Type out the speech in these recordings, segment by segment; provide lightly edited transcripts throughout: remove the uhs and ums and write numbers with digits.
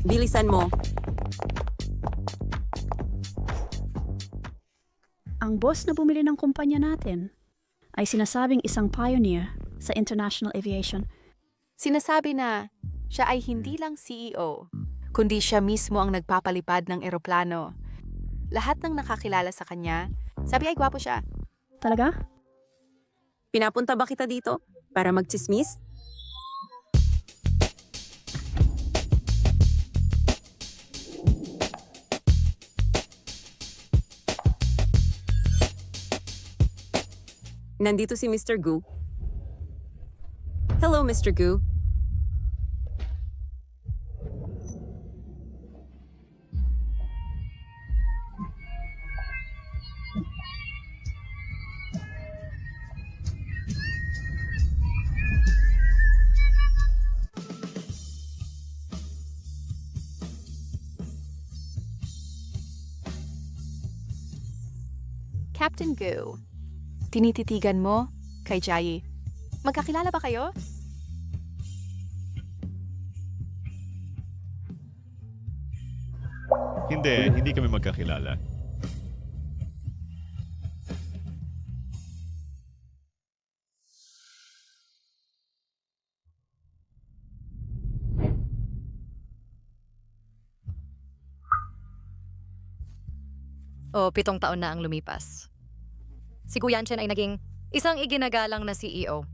Bilisan mo. Ang boss na bumili ng kumpanya natin ay sinasabing isang pioneer sa international aviation. Sinasabi na siya ay hindi lang CEO, kundi siya mismo ang nagpapalipad ng eroplano. Lahat ng nakakilala sa kanya, sabi ay gwapo siya. Talaga? Pinapunta ba kita dito para magchismis? Nandito si Mr. Gu. Hello, Mr. Gu. Captain Gu, tinititigan mo kay Jai. Magkakilala ba kayo? Hindi kami magkakilala. O 7 taon na ang lumipas. Si Gu Yanchen ay naging isang iginagalang na CEO.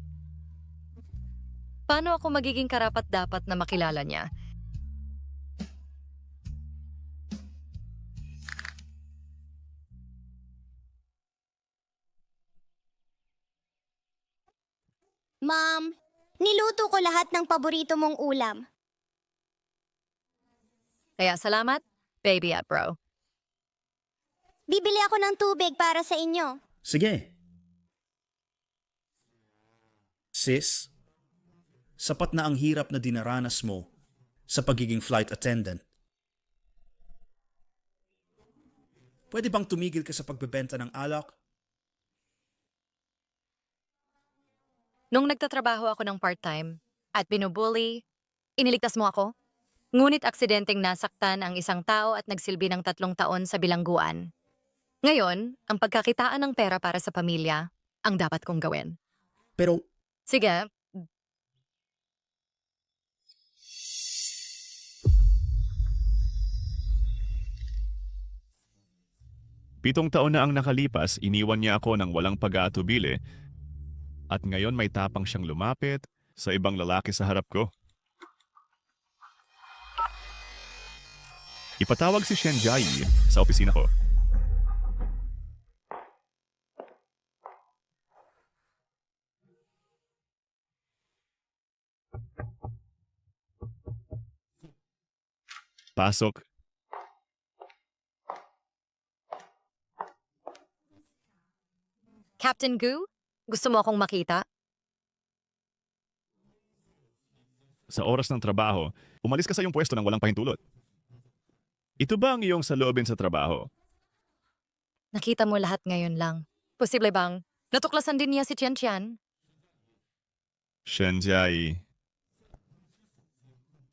Paano ako magiging karapat-dapat na makilala niya? Ma'am, niluto ko lahat ng paborito mong ulam. Kaya salamat, baby at bro. Bibili ako ng tubig para sa inyo. Sige. Sis, sapat na ang hirap na dinaranas mo sa pagiging flight attendant. Pwede bang tumigil ka sa pagbebenta ng alak? Nung nagtatrabaho ako ng part-time at binubully, iniligtas mo ako? Ngunit aksidenteng nasaktan ang isang tao at nagsilbi ng 3 taon sa bilangguan. Ngayon, ang pagkakitaan ng pera para sa pamilya ang dapat kong gawin. Pero Sige, 7 taon na ang nakalipas, iniwan niya ako ng walang pag-aatubili at ngayon may tapang siyang lumapit sa ibang lalaki sa harap ko. Ipatawag si Shen Jai sa opisina ko. Pasok. Captain Gu, gusto mo akong makita? Sa oras ng trabaho, umalis ka sa iyong pwesto ng walang pahintulot. Ito ba ang iyong saloobin sa trabaho? Nakita mo lahat ngayon lang. Posible bang natuklasan din niya si Chen Tian? Shen Jai.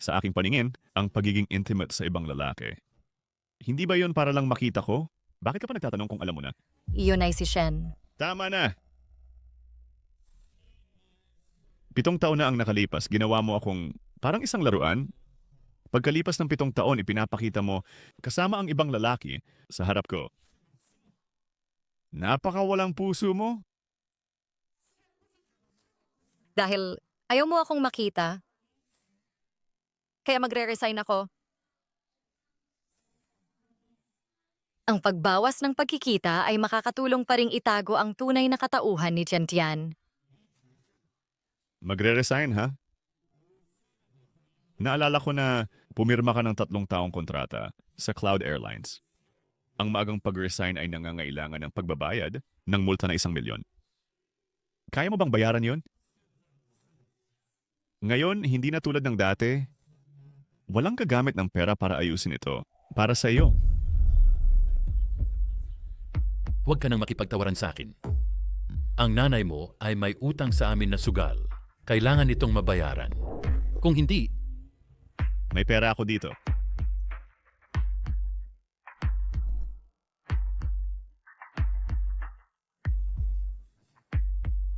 Sa aking paningin, ang pagiging intimate sa ibang lalaki. Hindi ba yon para lang makita ko? Bakit ka pa nagtatanong kung alam mo na? Iyon ay si Shen. Tama na! 7 taon na ang nakalipas, ginawa mo akong parang isang laruan. Pagkalipas ng 7 taon, ipinapakita mo kasama ang ibang lalaki sa harap ko. Napakawalang puso mo. Dahil ayaw mo akong makita, kaya magre-resign ako. Ang pagbawas ng pagkikita ay makakatulong pa ring itago ang tunay na katauhan ni Chen Tian. Magre-resign, ha? Naalala ko na pumirma ka ng 3 taong kontrata sa Cloud Airlines. Ang maagang pag-resign ay nangangailangan ng pagbabayad ng multa na 1 milyon. Kaya mo bang bayaran yon? Ngayon, hindi na tulad ng dati. Walang kagamit ng pera para ayusin ito. Para sa iyo. Huwag ka nang makipagtawaran sa akin. Ang nanay mo ay may utang sa amin na sugal. Kailangan itong mabayaran. Kung hindi, May pera ako dito.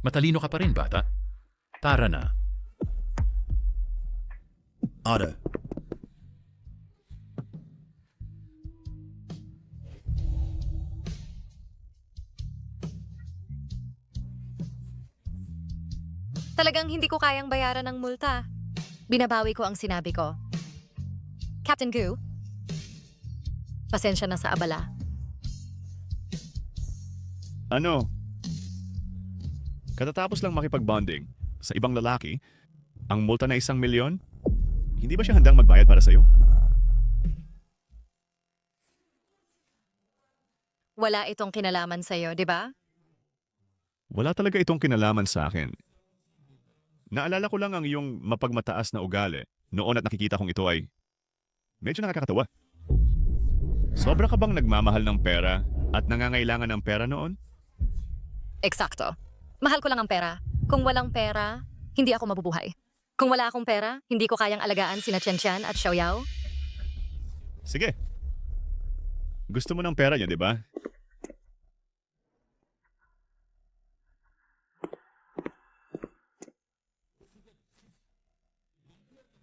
Matalino ka pa rin, bata. Tara na. Otto. Talagang hindi ko kayang bayaran ng multa. Binabawi ko ang sinabi ko. Captain Gu, pasensya na sa abala. Ano? Katatapos lang makipag-bonding sa ibang lalaki, ang multa na 1,000,000? Hindi ba siya handang magbayad para sa'yo? Wala itong kinalaman sa'yo, di ba? Wala talaga itong kinalaman sa akin. Naalala ko lang ang iyong mapagmataas na ugali noon at nakikita kong ito ay medyo nakakatawa. Sobra ka bang nagmamahal ng pera at nangangailangan ng pera noon? Eksakto. Mahal ko lang ang pera. Kung walang pera, hindi ako mabubuhay. Kung wala akong pera, hindi ko kayang alagaan sina Chen at Xiaoyao. Sige. Gusto mo ng pera niya, di ba?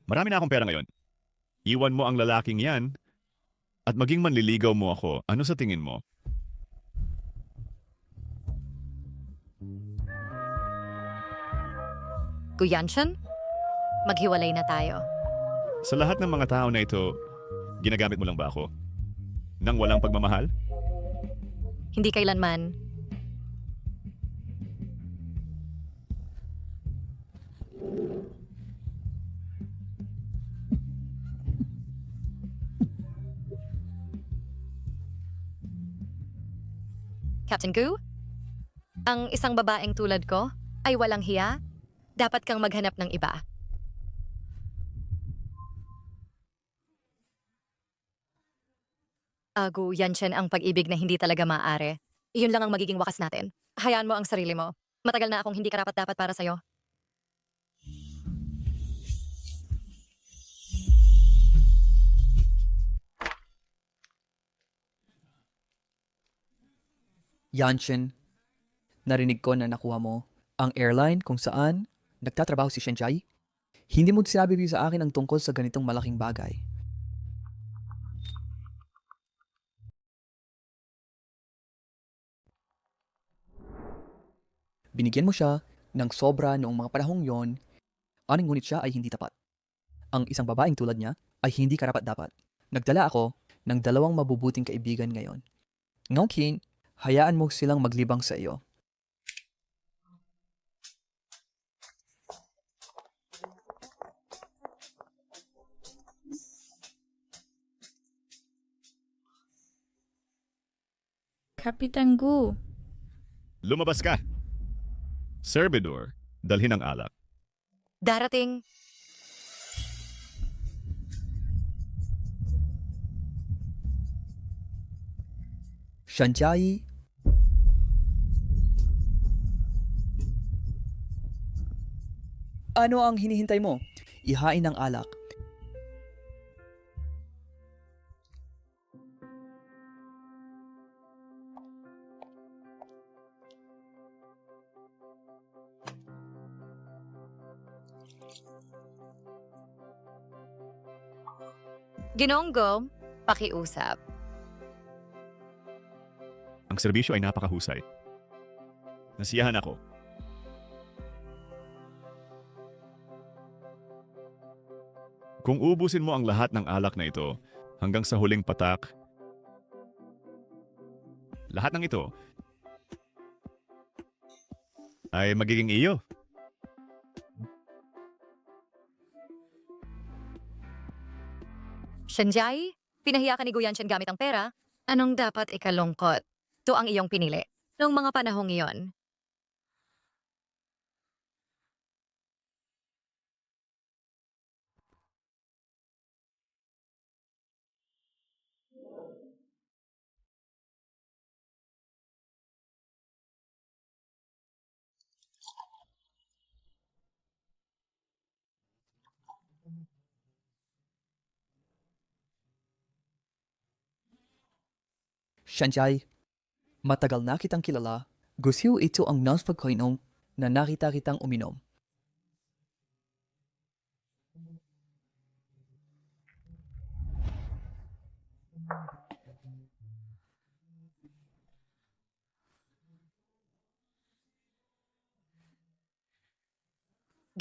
Marami na akong pera ngayon. Iwan mo ang lalaking yan at maging manliligaw mo ako. Ano sa tingin mo? Guyanshan, maghiwalay na tayo. Sa lahat ng mga tao na ito, ginagamit mo lang ba ako? Nang walang pagmamahal? Hindi kailanman. Captain Gu, ang isang babaeng tulad ko ay walang hiya. Dapat kang maghanap ng iba. Gu Yanchen ang pag-ibig na hindi talaga maaari. Iyon lang ang magiging wakas natin. Hayaan mo ang sarili mo. Matagal na akong hindi karapat-dapat para sa'yo. Yanshin, narinig ko na nakuha mo ang airline kung saan nagtatrabaho si Shenjai. Hindi mo sinabi sa akin ang tungkol sa ganitong malaking bagay. Binigyan mo siya ng sobra noong mga panahong yon, ngunit siya ay hindi tapat. Ang isang babaeng tulad niya ay hindi karapat-dapat. Nagdala ako ng 2 mabubuting kaibigan ngayon. Ngayon, hayaan mo silang maglibang sa iyo. Kapitan Gu, Lumabas ka! Servidor, dalhin ang alak. Darating. Shanjai, ano ang hinihintay mo? Ihain ang alak. Ginonggo, pakiusap. Ang serbisyo ay napakahusay. Nasiyahan ako. Kung ubusin mo ang lahat ng alak na ito hanggang sa huling patak, lahat ng ito ay magiging iyo. Shenjai, pinahiya ka ni Guyanshan gamit ang pera. Anong dapat ikalungkot? Ito ang iyong pinili. Noong mga panahong iyon. Shanjai, matagal na kitang kilala. Gusto ito ang nas pagkainong na nakita kitang uminom.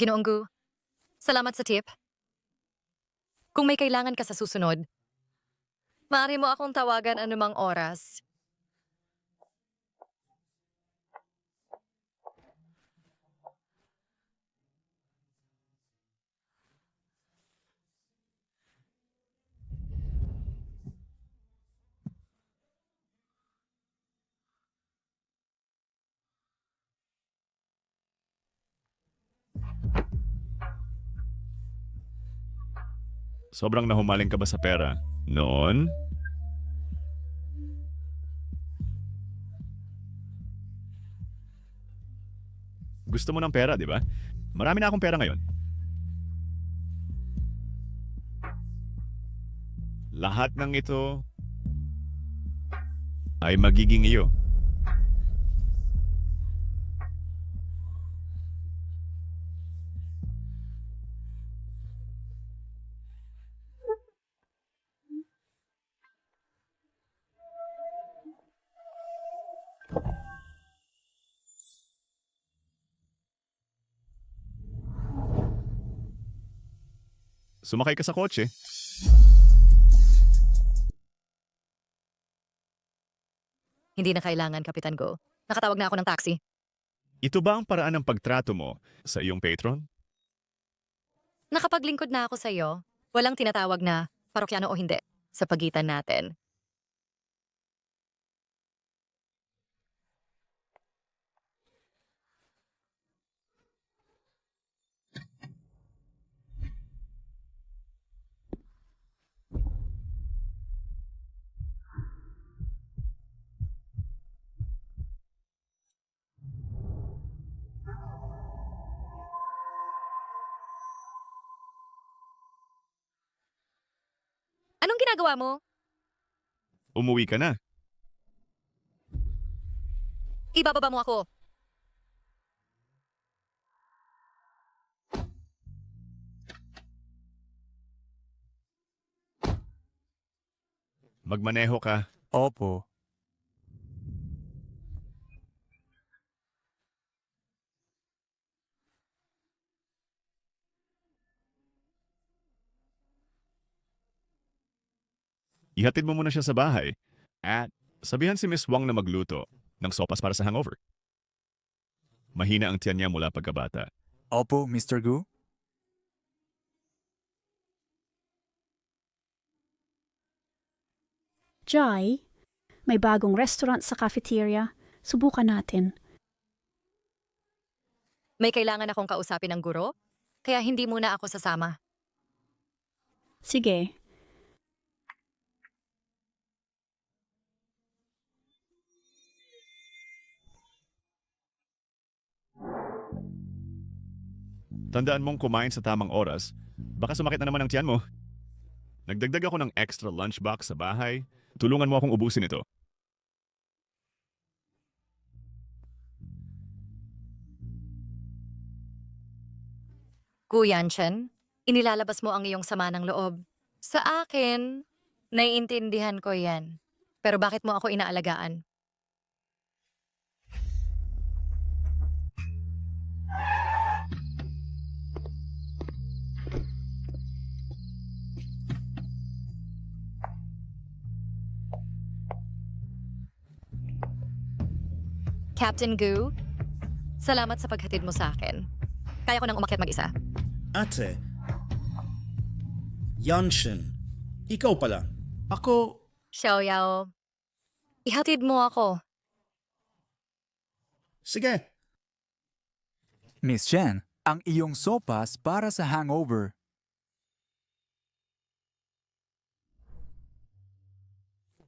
Ginoong Gu, salamat sa tip. Kung may kailangan ka sa susunod, maaari mo akong tawagan anumang oras. Sobrang nahumaling ka ba sa pera? Noon? Gusto mo ng pera, di ba? Marami na akong pera ngayon. Lahat ng ito ay magiging iyo. Sumakay ka sa kotse. Hindi na kailangan, Kapitan Go. Nakatawag na ako ng taxi. Ito ba ang paraan ng pagtrato mo sa iyong patron? Nakapaglingkod na ako sa iyo. Walang tinatawag na parokyano o hindi sa pagitan natin. Anong ginagawa mo? Umuwi ka na. Ibababa mo ako. Magmaneho ka. Opo. Ihatid mo muna siya sa bahay. At sabihan si Miss Wang na magluto ng sopas para sa hangover. Mahina ang tiyan niya mula pagkabata. Opo, Mr. Gu. Jai, may bagong restaurant sa cafeteria. Subukan natin. May kailangan akong kausapin ng guro, kaya hindi muna ako sasama. Sige. Tandaan mong kumain sa tamang oras. Baka sumakit na naman ang tiyan mo. Nagdagdag ako ng extra lunchbox sa bahay. Tulungan mo akong ubusin ito. Kuya Chen, inilalabas mo ang iyong sama ng loob. Sa akin, naiintindihan ko yan. Pero bakit mo ako inaalagaan? Captain Gu, salamat sa paghatid mo sa akin. Kaya ko nang umakyat mag-isa. Ate, Yanshin, ikaw pala. Ako, Xiaoyao, ihatid mo ako. sige. Miss Chen, ang iyong sopas para sa hangover.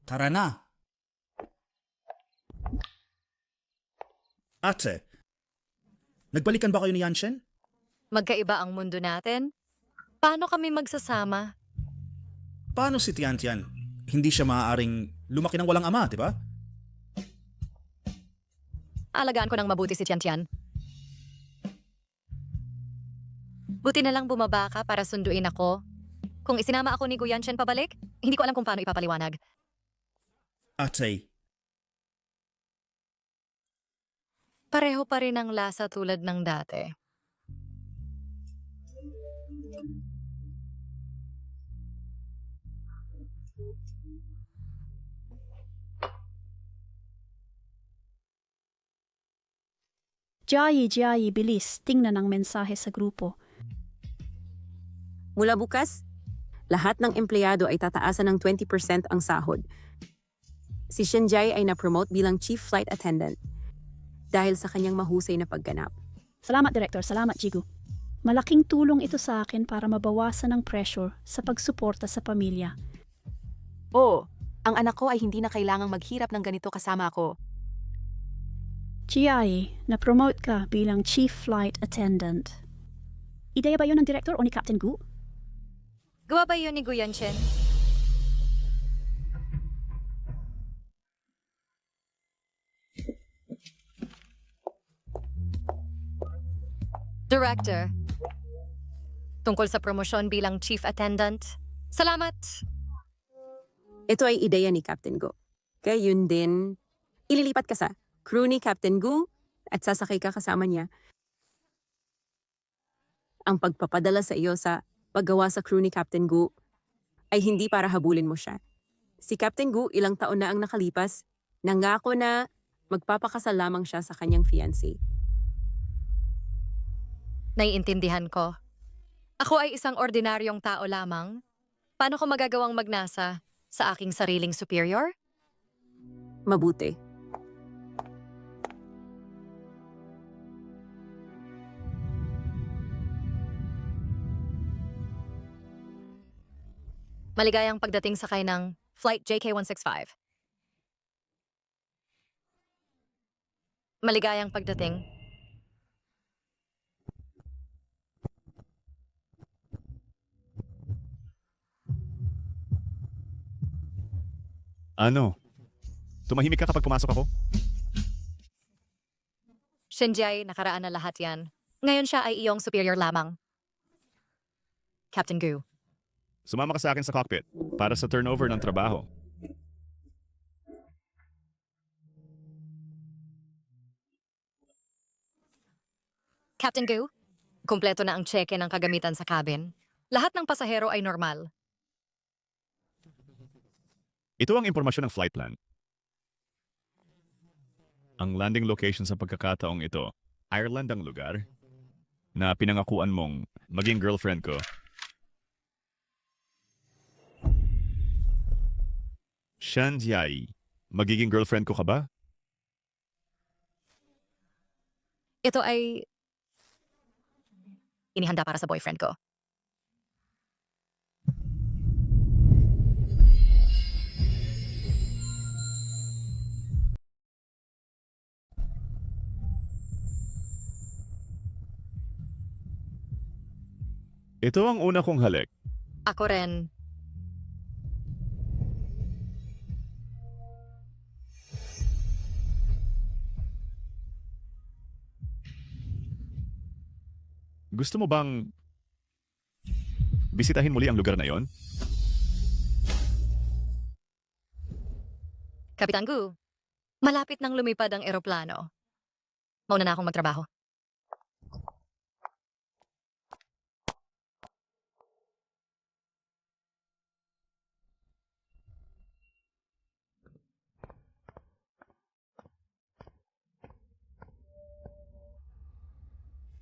Tara na. Ate, nagbalikan ba kayo ni Yanshin? Magkaiba ang mundo natin. Paano kami magsasama? Paano si Tian? Hindi siya maaaring lumaki ng walang ama, di ba? Alagaan ko ng mabuti si Tian Tian. Buti na lang bumaba ka para sunduin ako. Kung isinama ako ni Guyanshen pabalik, hindi ko alam kung paano ipapaliwanag. Ate, Pareho pa rin ang lasa tulad ng dati. Jiayi, bilis. Tingnan ang mensahe sa grupo. Mula bukas, lahat ng empleyado ay tataasan ng 20% ang sahod. Si Shenjai ay na-promote bilang Chief Flight Attendant dahil sa kanyang mahusay na pagganap. Salamat, Director. Salamat, Jigu. Malaking tulong ito sa akin para mabawasan ang pressure sa pagsuporta sa pamilya. Oo, ang anak ko ay hindi na kailangang maghirap ng ganito kasama ako. Jiayi, na-promote ka bilang Chief Flight Attendant. Ideya ba yun ng Director o ni Captain Gu? Gawa ba yun ni Guyanshen? Director, tungkol sa promosyon bilang Chief Attendant. Salamat! Ito ay ideya ni Captain Go. Kaya yun din, ililipat ka sa crew ni Captain Gu at sasakay ka kasama niya. Ang pagpapadala sa iyo sa paggawa sa crew ni Captain Gu ay hindi para habulin mo siya. Si Captain Gu ilang taon na ang nakalipas, nangako na magpapakasal lamang siya sa kanyang fiancé. Naiintindihan ko. Ako ay isang ordinaryong tao lamang. Paano ko magagawang magnasa sa aking sariling superior? Mabuti. Maligayang pagdating sakay ng Flight JK-165. Maligayang pagdating. Ano? Tumahimik ka kapag pumasok ako? Shenjai, nakaraan na lahat yan. Ngayon siya ay iyong superior lamang. Captain Gu. Sumama ka sa akin sa cockpit para sa turnover ng trabaho. Captain Gu, kumpleto na ang cheque ng kagamitan sa cabin. Lahat ng pasahero ay normal. Ito ang impormasyon ng flight plan. Ang landing location sa pagkakataong ito, Ireland ang lugar na pinangakuan mong maging girlfriend ko. Shanjiai, magiging girlfriend ko ka ba? Ito ay inihanda para sa boyfriend ko. Ito ang una kong halik. Ako rin. Gusto mo bang bisitahin muli ang lugar na yon? Kapitan Gu, malapit nang lumipad ang eroplano. Mauna na akong magtrabaho.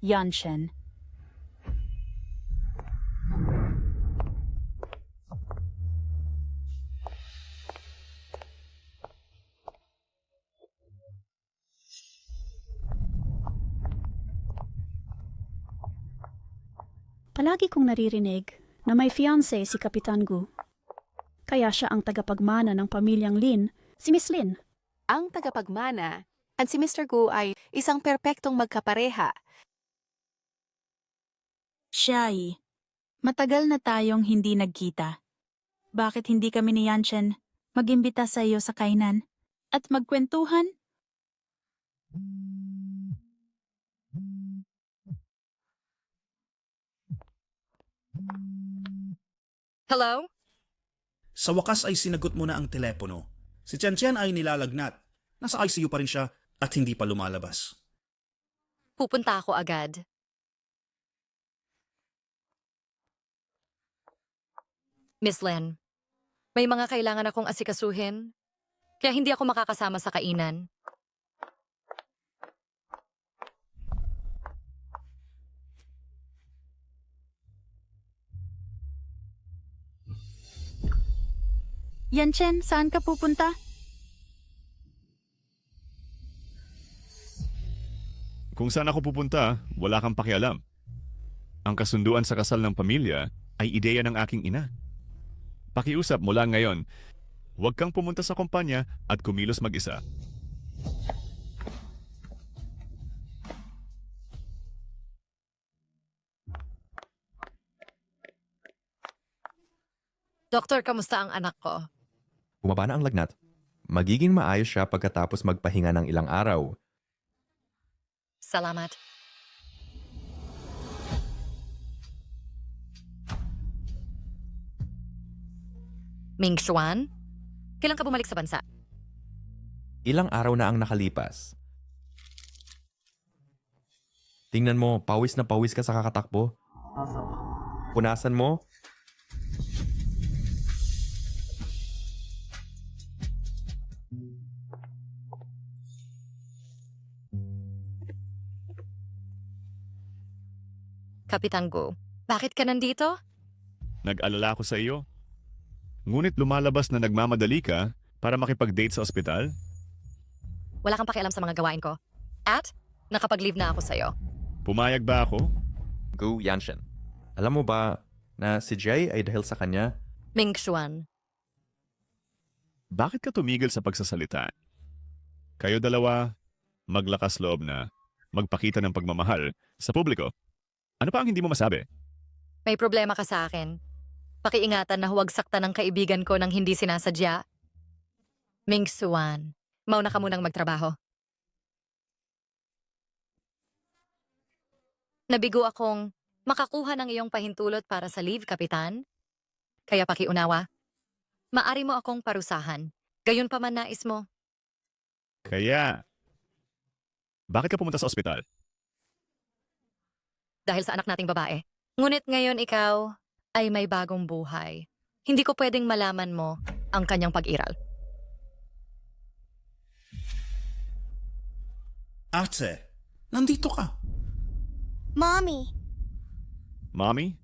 Yanshen. Palagi kong naririnig na may fiancé si Kapitan Gu. Kaya siya ang tagapagmana ng pamilyang Lin, si Miss Lin. Ang tagapagmana at si Mr. Gu ay isang perpektong magkapareha. Shai, matagal na tayong hindi nagkita. Bakit hindi kami ni Yanshen mag-imbita sa iyo sa kainan at magkwentuhan? Hello? Sa wakas ay sinagot mo na ang telepono. Si Tian Tian ay nilalagnat. Nasa ICU pa rin siya at hindi pa lumalabas. Pupunta ako agad. Miss Len, may mga kailangan akong asikasuhin, kaya hindi ako makakasama sa kainan. Yanchen, saan ka pupunta? Kung saan ako pupunta, wala kang pakialam. Ang kasunduan sa kasal ng pamilya ay ideya ng aking ina. Pakiusap mula ngayon, huwag kang pumunta sa kumpanya at kumilos mag-isa. Doktor, kamusta ang anak ko? Bumaba na ang lagnat. Magiging maayos siya pagkatapos magpahinga ng ilang araw. Salamat. Ming Xuan? Kailan ka bumalik sa bansa? Ilang araw na ang nakalipas. Tingnan mo, pawis na pawis ka sa kakatakbo. Punasan mo. Kapitan Gu, bakit ka nandito? Nag-alala ako sa iyo. Ngunit lumalabas na nagmamadali ka para makipag-date sa ospital? Wala kang pakialam sa mga gawain ko. At nakapag-leave na ako sa'yo. Pumayag ba ako? Gu Yanshin. Alam mo ba na si Jay ay dahil sa kanya? Ming Xuan, Bakit ka tumigil sa pagsasalita? Kayo dalawa, maglakas loob na magpakita ng pagmamahal sa publiko. Ano pa ang hindi mo masabi? may problema ka sa akin. Pakiingatan na huwag saktan ng kaibigan ko nang hindi sinasadya. Ming Xuan, mauna ka munang magtrabaho. Nabigo akong makakuha ng iyong pahintulot para sa leave, Kapitan. Kaya pakiunawa. Maari mo akong parusahan. Gayon pa man nais mo. Kaya, bakit ka pumunta sa ospital? Dahil sa anak nating babae. Ngunit ngayon ikaw ay may bagong buhay. Hindi ko pwedeng malaman mo ang kanyang pag-iral. Ate, nandito ka. Mommy, Mommy?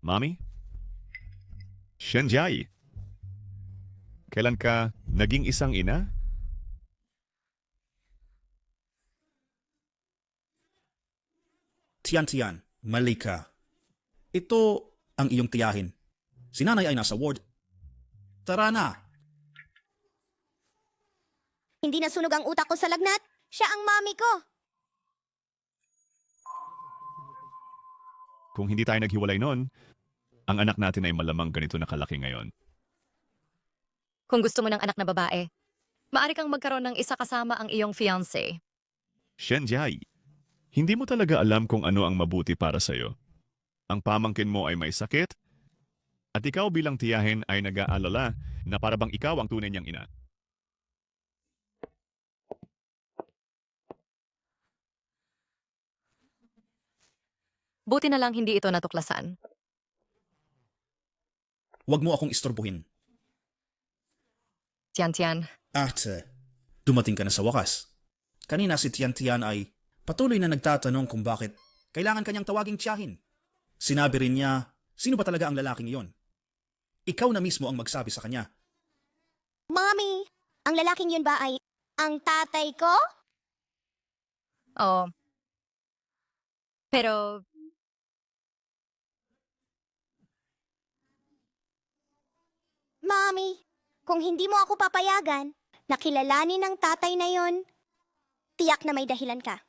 Mommy? Shenjai? Kailan ka naging isang ina? Tian, mali ka. Ito ang iyong tiyahin. Si nanay ay nasa ward. Tara na. hindi nasunog ang utak ko sa lagnat. Siya ang mommy ko. Kung hindi tayo naghiwalay noon, ang anak natin ay malamang ganito na kalaki ngayon. Kung gusto mo ng anak na babae, maaari kang magkaroon ng isa kasama ang iyong fiancé. Shenjai, hindi mo talaga alam kung ano ang mabuti para sa'yo. Ang pamangkin mo ay may sakit, at ikaw bilang tiyahin ay nag-aalala na para bang ikaw ang tunay niyang ina. Buti na lang hindi ito natuklasan. Huwag mo akong istorbohin. Tian. Ate, dumating ka na sa wakas. Kanina si Tian ay patuloy na nagtatanong kung bakit kailangan kanyang tawaging tiyahin. Sinabi rin niya, sino ba talaga ang lalaking iyon? Ikaw na mismo ang magsabi sa kanya. Mommy, ang lalaking yun ba ay ang tatay ko? Oo. Pero Mommy, kung hindi mo ako papayagan, nakilalanin ng tatay na yon, tiyak na may dahilan ka.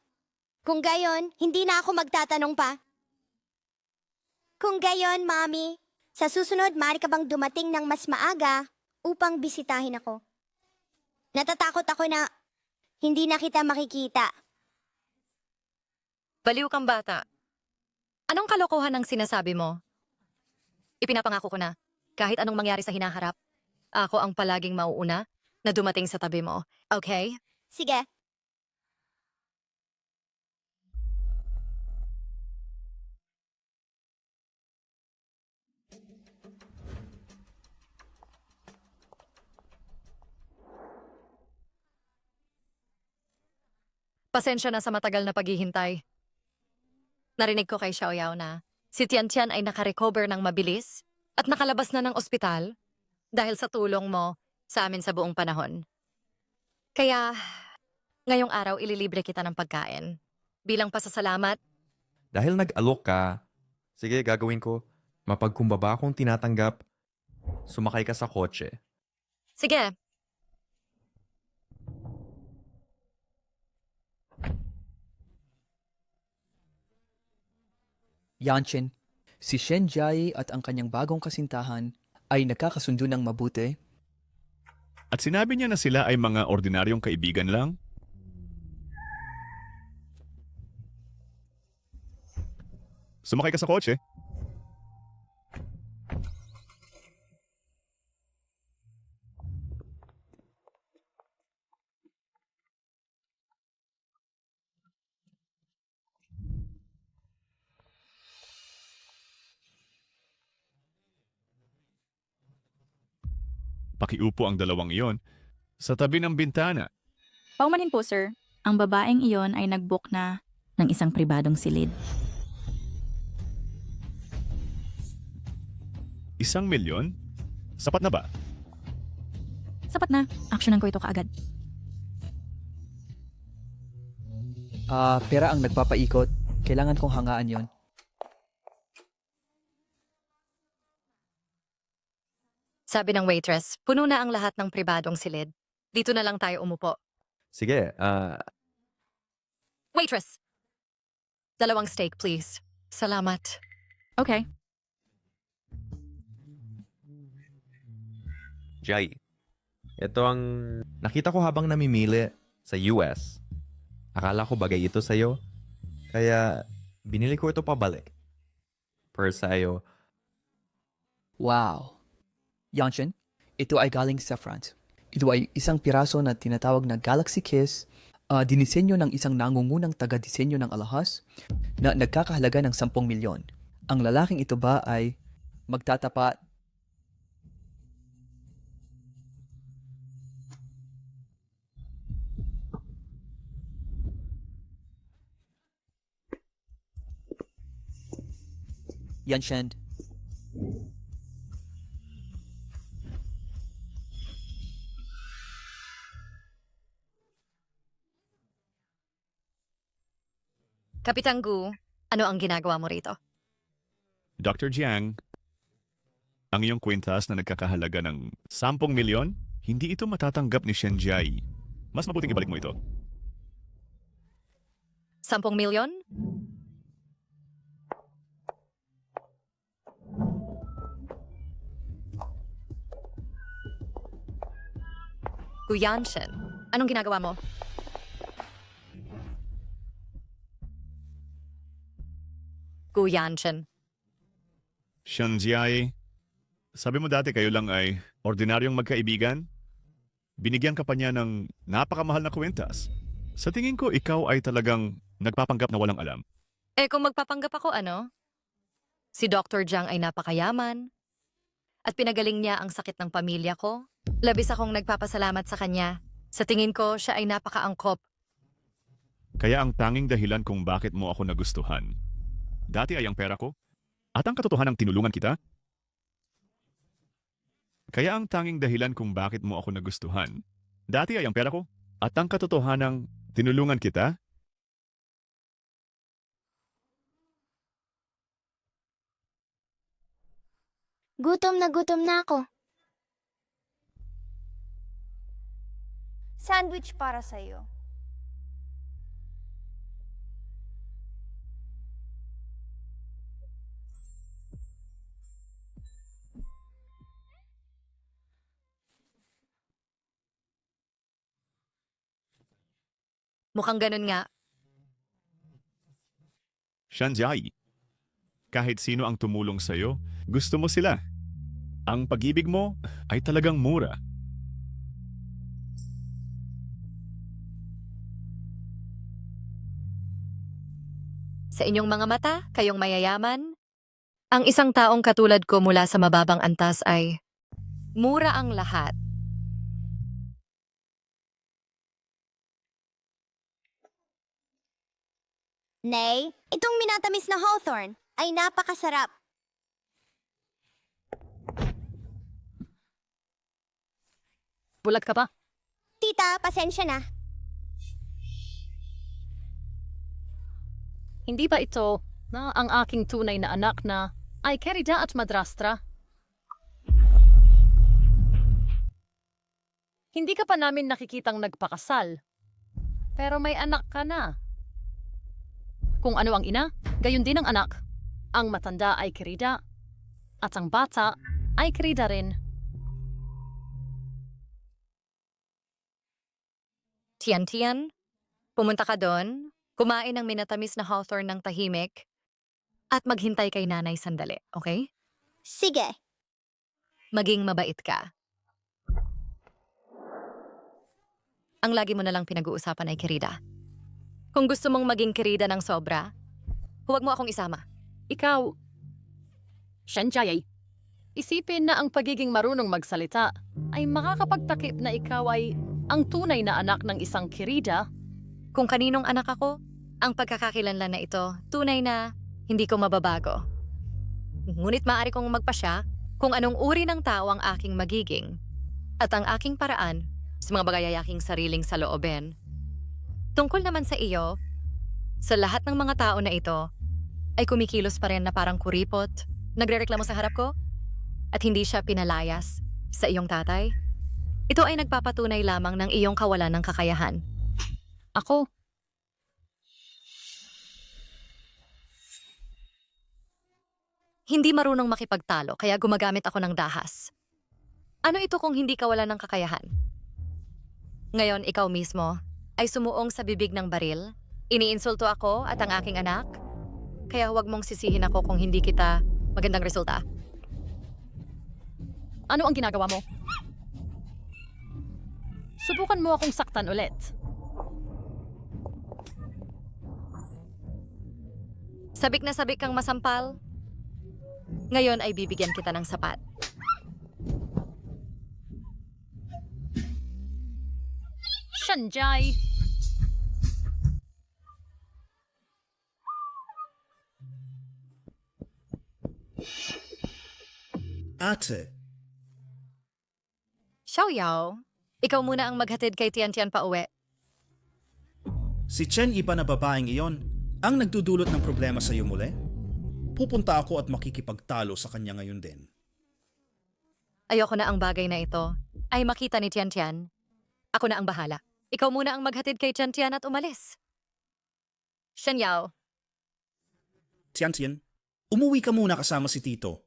Kung gayon, hindi na ako magtatanong pa. Kung gayon, Mommy, sa susunod, maaari ka bang dumating ng mas maaga upang bisitahin ako? Natatakot ako na hindi na kita makikita. Baliw kang bata. Anong kalokohan ang sinasabi mo? Ipinapangako ko na, kahit anong mangyari sa hinaharap, ako ang palaging mauuna na dumating sa tabi mo. Okay? Sige. Pasensya na sa matagal na paghihintay. Narinig ko kay Xiaoyao na si Tian ay nakarecover ng mabilis at nakalabas na ng ospital dahil sa tulong mo sa amin sa buong panahon. Kaya, ngayong araw ililibre kita ng pagkain. Bilang pasasalamat, Dahil nag-alok ka, sige, gagawin ko. Mapagkumbaba akong tinatanggap, sumakay ka sa kotse. sige, Yanchen, si Shen Jai at ang kanyang bagong kasintahan ay nagkakasundo ng mabuti. At sinabi niya na sila ay mga ordinaryong kaibigan lang? Sumakay ka sa kotse? Pakiupo ang dalawang iyon sa tabi ng bintana. Paumanin po, sir. Ang babaeng iyon ay nag-book na ng isang pribadong silid. 1,000,000? Sapat na ba? Sapat na. Aksyonan ko ito kaagad. Pera ang nagpapaikot. Kailangan kong hangaan yon. sabi ng waitress, puno na ang lahat ng pribadong silid. Dito na lang tayo umupo. Sige, Waitress! 2 steak, please. Salamat. Okay. Jai. Ito ang nakita ko habang namimili sa US. Akala ko bagay ito sa'yo. Kaya binili ko ito pabalik. Per sa'yo. Wow. Yanshin, ito ay galing sa France. Ito ay isang piraso na tinatawag na Galaxy Kiss, dinisenyo ng isang nangungunang taga-disenyo ng alahas na nagkakahalaga ng 10 milyon. Ang lalaking ito ba ay magtatapat Yanshin, Kapitan Gu, ano ang ginagawa mo rito? Dr. Jiang, ang iyong kwintas na nagkakahalaga ng 10 milyon, hindi ito matatanggap ni Shen Jai. Mas mabuting ibalik mo ito. 10 milyon? Guyanshin, anong ginagawa mo? Guyanshin. Shen Jai, sabi mo dati kayo lang ay ordinaryong magkaibigan? Binigyan ka pa niya ng napakamahal na kwintas. Sa tingin ko, ikaw ay talagang nagpapanggap na walang alam. Eh kung magpapanggap ako ano? Si Dr. Jiang ay napakayaman. At pinagaling niya ang sakit ng pamilya ko. Labis akong nagpapasalamat sa kanya. Sa tingin ko, siya ay napakaangkop. Kaya ang tanging dahilan kung bakit mo ako nagustuhan, dati ay ang pera ko, at ang katotohanan tinulungan kita. Kaya ang tanging dahilan kung bakit mo ako nagustuhan, dati ay ang pera ko, at ang katotohanan tinulungan kita. Gutom na ako. Sandwich para sa'yo. Mukhang ganun nga. Shanjai. Kahit sino ang tumulong sa'yo, gusto mo sila. Ang pag-ibig mo ay talagang mura. Sa inyong mga mata, kayong mayayaman, ang isang taong katulad ko mula sa mababang antas ay mura ang lahat. Nay, itong minatamis na hawthorn ay napakasarap. Bulag ka ba? Tita, pasensya na. Hindi ba ito na ang aking tunay na anak na ay Kerida at Madrastra? Hindi ka pa namin nakikitang nagpakasal. Pero may anak ka na. Kung ano ang ina, gayon din ang anak. Ang matanda ay Kerida at ang bata ay Kerida rin. Tian-tian, pumunta ka doon, kumain ng minatamis na hawthorn ng tahimik, at maghintay kay nanay sandali, okay? Sige. Maging mabait ka. Ang lagi mo na lang pinag-uusapan ay Kerida. Kung gusto mong maging Kerida ng sobra, huwag mo akong isama. Ikaw, Shanjai, isipin na ang pagiging marunong magsalita ay makakapagtakip na ikaw ay ang tunay na anak ng isang Kerida. Kung kaninong anak ako, ang pagkakakilanlan na ito, tunay na hindi ko mababago. Ngunit maaari kong magpasya kung anong uri ng tao ang aking magiging at ang aking paraan sa mga bagayayaking sariling saloobin. Tungkol naman sa iyo, sa lahat ng mga tao na ito, ay kumikilos pa rin na parang kuripot, nagrereklamo sa harap ko, at hindi siya pinalayas sa iyong tatay. Ito ay nagpapatunay lamang ng iyong kawalan ng kakayahan. Ako, hindi marunong makipagtalo kaya gumagamit ako ng dahas. Ano ito kung hindi kawalan ng kakayahan? Ngayon ikaw mismo ay sumuong sa bibig ng baril, iniinsulto ako at ang aking anak, kaya huwag mong sisihin ako kung hindi kita magandang resulta. ano ang ginagawa mo? Subukan mo akong saktan ulit. Sabik na sabik kang masampal. Ngayon ay bibigyan kita ng sapat. Shanjai! Ate, Xiaoyao, ikaw muna ang maghatid kay Tian-Tian pa uwi. si Chen Iba na babaeng iyon ang nagdudulot ng problema sa iyo muli? Pupunta ako at makikipagtalo sa kanya ngayon din. Ayoko na ang bagay na ito ay makita ni Tian-Tian. Ako na ang bahala. Ikaw muna ang maghatid kay Tian-Tian at umalis. Shen-Yao, Tian-Tian, umuwi ka muna kasama si Tito.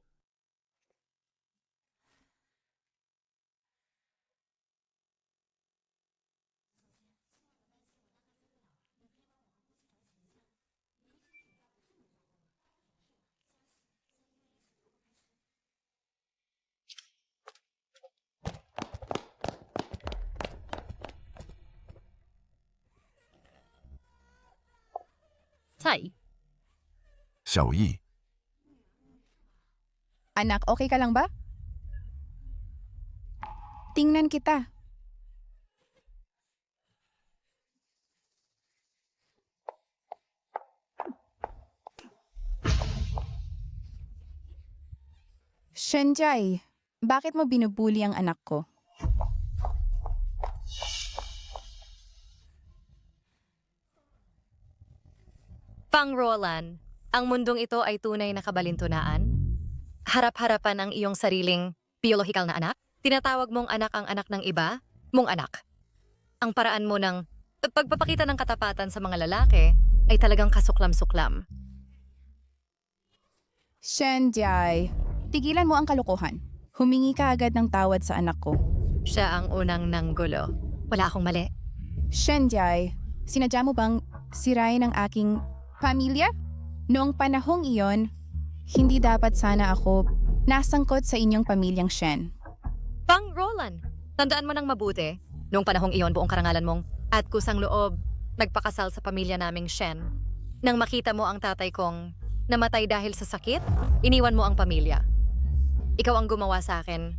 Tai, Xiaoyi, Anak, okay ka lang ba? Tingnan kita. Shenjai, bakit mo binubuli ang anak ko? Pang Roland, ang mundong ito ay tunay na kabalintunaan. Harap-harapan ang iyong sariling biyolohikal na anak. Tinatawag mong anak ang anak ng iba, mong anak. Ang paraan mo ng pagpapakita ng katapatan sa mga lalaki ay talagang kasuklam-suklam. Shenjai, tigilan mo ang kalokohan. Humingi ka agad ng tawad sa anak ko. Siya ang unang nanggulo. Wala akong mali. Shenjai, sinadya mo bang sirain ang aking pamilya? Noong panahong iyon, hindi dapat sana ako nasangkot sa inyong pamilyang Shen. Pang Roland, tandaan mo nang mabuti. Noong panahong iyon, buong karangalan mong at kusang loob, nagpakasal sa pamilya naming Shen. Nang makita mo ang tatay kong namatay dahil sa sakit, iniwan mo ang pamilya. Ikaw ang gumawa sa akin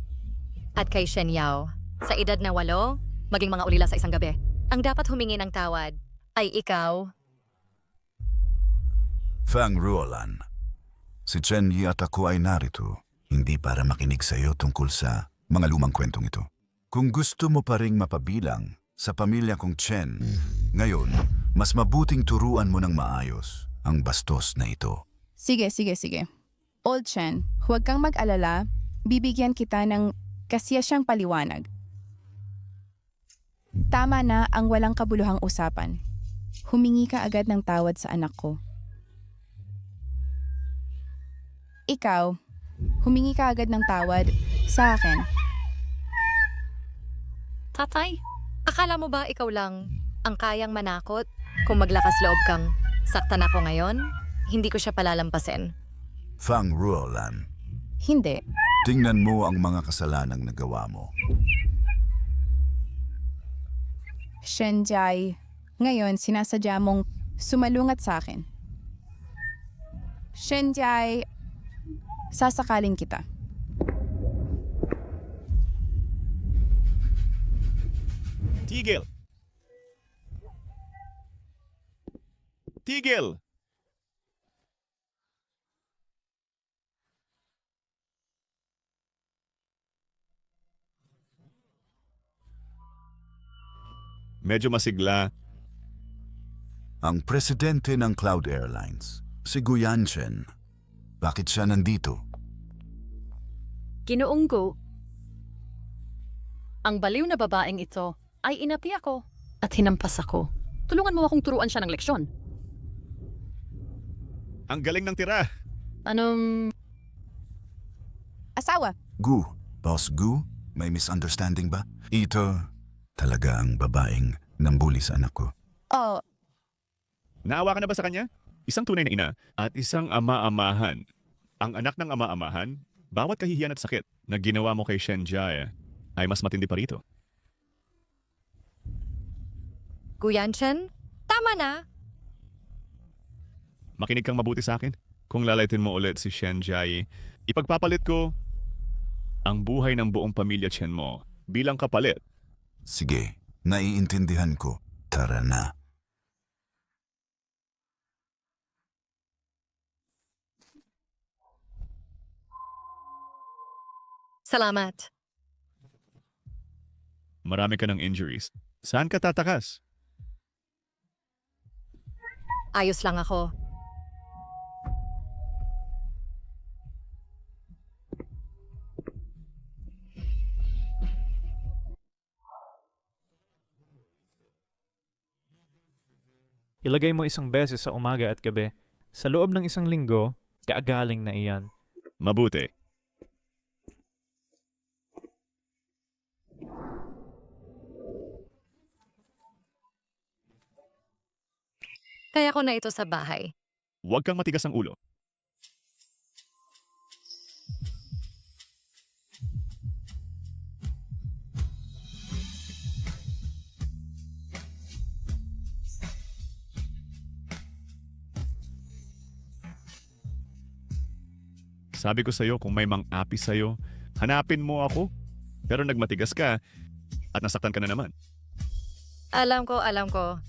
at kay Shen Yao. Sa edad na 8, maging mga ulila sa isang gabi. Ang dapat humingi ng tawad ay ikaw. Fang Ruolan, si Chen Yi at ako ay narito hindi para makinig sa iyo tungkol sa mga lumang kwentong ito. Kung gusto mo pa ring mapabilang sa pamilya kong Chen, ngayon, mas mabuting turuan mo ng maayos ang bastos na ito. Sige. Old Shen, huwag kang mag-alala. Bibigyan kita ng kasiyasyang paliwanag. Tama na ang walang kabuluhang usapan. Humingi ka agad ng tawad sa anak ko. Ikaw, humingi ka agad ng tawad sa akin. Tatay, akala mo ba ikaw lang ang kayang manakot? Kung maglakas loob kang saktan ako ngayon, hindi ko siya palalampasin. Fang Ruolan, Hindi. tingnan mo ang mga kasalanang nagawa mo. Shen Jai, ngayon sinasadya mong sumalungat sa akin. Shen Jai, sasakalin kita. Tigil! Tigil! Medyo masigla. Ang presidente ng Cloud Airlines, si Gu Yanchen. Bakit siya nandito? Ginoong Gu, ang baliw na babaeng ito ay inapi ako at hinampas ako. Tulungan mo akong turuan siya ng leksyon. Ang galing ng tira. Anong... Asawa. Gu, Boss Gu, may misunderstanding ba? Ito talaga ang babaeng nambuli sa anak ko. Oh, Naawa ka na ba sa kanya? Isang tunay na ina at isang ama-amahan. Ang anak ng ama-amahan, bawat kahihiyan at sakit na ginawa mo kay Shen Jai ay mas matindi pa rito. Guyanchen, tama na. Makinig kang mabuti sa akin. Kung lalaitin mo ulit si Shen Jai, ipagpapalit ko ang buhay ng buong pamilya Chen mo bilang kapalit. Sige, naiintindihan ko. Tara na. Salamat. Marami ka ng injuries. Saan ka tatakas? Ayos lang ako. Ilagay mo isang beses sa umaga at gabi. Sa loob ng isang linggo, kaagaling na iyan. Mabuti. Kaya ko na ito sa bahay. Huwag kang matigas ang ulo. Sabi ko sa'yo, kung may mang-api sa'yo, hanapin mo ako. Pero nagmatigas ka at nasaktan ka na naman. Alam ko.